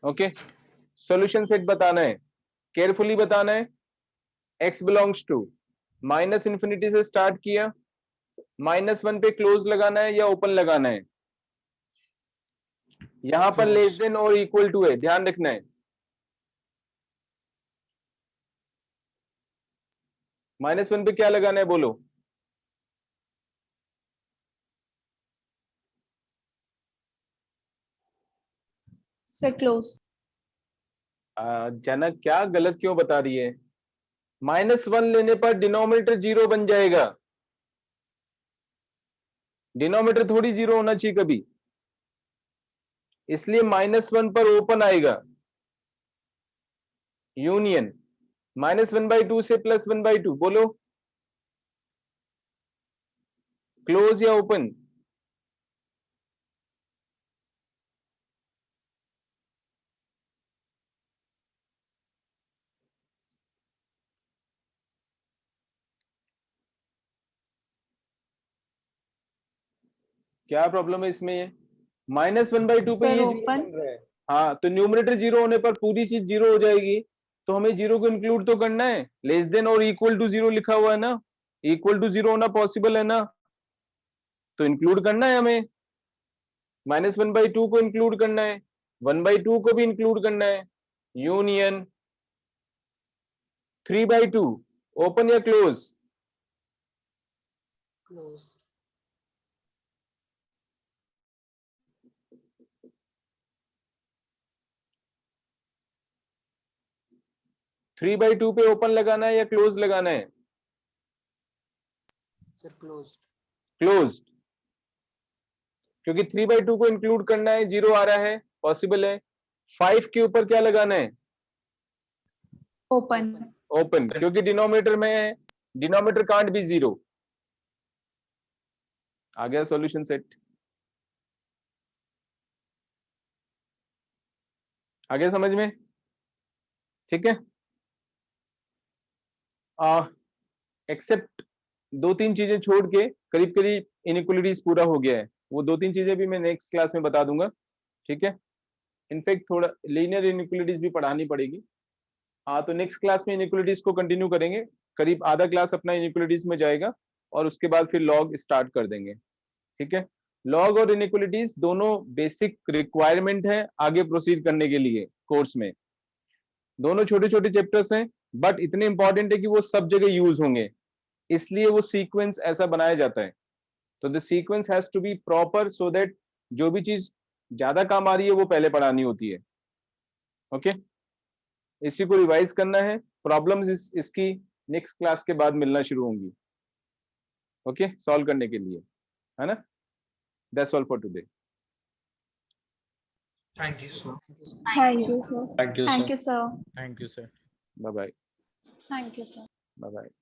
ओके, सॉल्यूशन सेट बताना है, केयरफुली बताना है। x बिलोंग्स टू -∞ से स्टार्ट किया, -1 पे क्लोज लगाना है या ओपन लगाना है? यहां पर लेस देन और इक्वल टू है, ध्यान रखना है। -1 पे क्या लगाना है बोलो? से क्लोज। जनक क्या गलत क्यों बता रही है? -1 लेने पर डिनोमिनेटर 0 बन जाएगा, डिनोमिनेटर थोड़ी 0 होना चाहिए कभी, इसलिए -1 पर ओपन आएगा यूनियन -1/2 से +1/2, बोलो क्लोज या ओपन? क्या प्रॉब्लम है इसमें? ये -1/2 पे सर ये 0 ओपन। बन रहा है। हाँ, तो न्यूमरेटर 0 होने पर पूरी चीज 0 हो जाएगी, तो हमें 0 को इंक्लूड तो करना है, लेस देन और इक्वल टू 0 लिखा हुआ है ना, इक्वल टू 0 होना पॉसिबल है ना, तो इंक्लूड करना है हमें, -1/2 को इंक्लूड करना है, 1/2 को भी इंक्लूड करना है, यूनियन 3/2 ओपन या क्लोज? closed. 3/2 पे ओपन लगाना है या क्लोज लगाना है? Sir, closed. क्लोज्ड, क्योंकि 3/2 को इंक्लूड करना है, 0 आ रहा है, पॉसिबल है। 5 के ऊपर क्या लगाना है? ओपन। ओपन, क्योंकि डिनोमिनेटर में है, डिनोमिनेटर कांट बी 0। आ गया सॉल्यूशन सेट, आ गया समझ में? ठीक है। एक्सेप्ट 2-3 चीजें छोड़ के करीब करीब इनइक्वालिटीज पूरा हो गया है। वो 2-3 चीजें भी मैं नेक्स्ट क्लास में बता दूंगा, ठीक है। इनफैक्ट थोड़ा लीनियर इनइक्वालिटीज भी पढ़ानी पड़ेगी। हाँ, तो नेक्स्ट क्लास में इनइक्वालिटीज को कंटिन्यू करेंगे। करीब आधा क्लास अपना इनइक्वालिटीज में जाएगा और उसके बाद फिर लॉग स्टार्ट कर देंगे, ठीक है। लॉग और इनइक्वालिटीज दोनों बेसिक रिक्वायरमेंट है आगे प्रोसीड करने के लिए कोर्स में। दोनों छोटे छोटे चैप्टर्स हैं, बट इतने इंपॉर्टेंट है कि वो सब जगह यूज होंगे, इसलिए वो सीक्वेंस ऐसा बनाया जाता है। तो the sequence has to be proper so that जो भी चीज ज्यादा काम आ रही है वो पहले पढ़ानी होती है। ओके, इसी को रिवाइज करना है। प्रॉब्लम्स इसकी नेक्स्ट क्लास के बाद मिलना शुरू होंगी, ओके, सॉल्व करने के लिए, है ना। That's all for today. Thank you sir. Thank you, sir. Thank you, sir. Bye bye. Thank you, sir. Bye bye.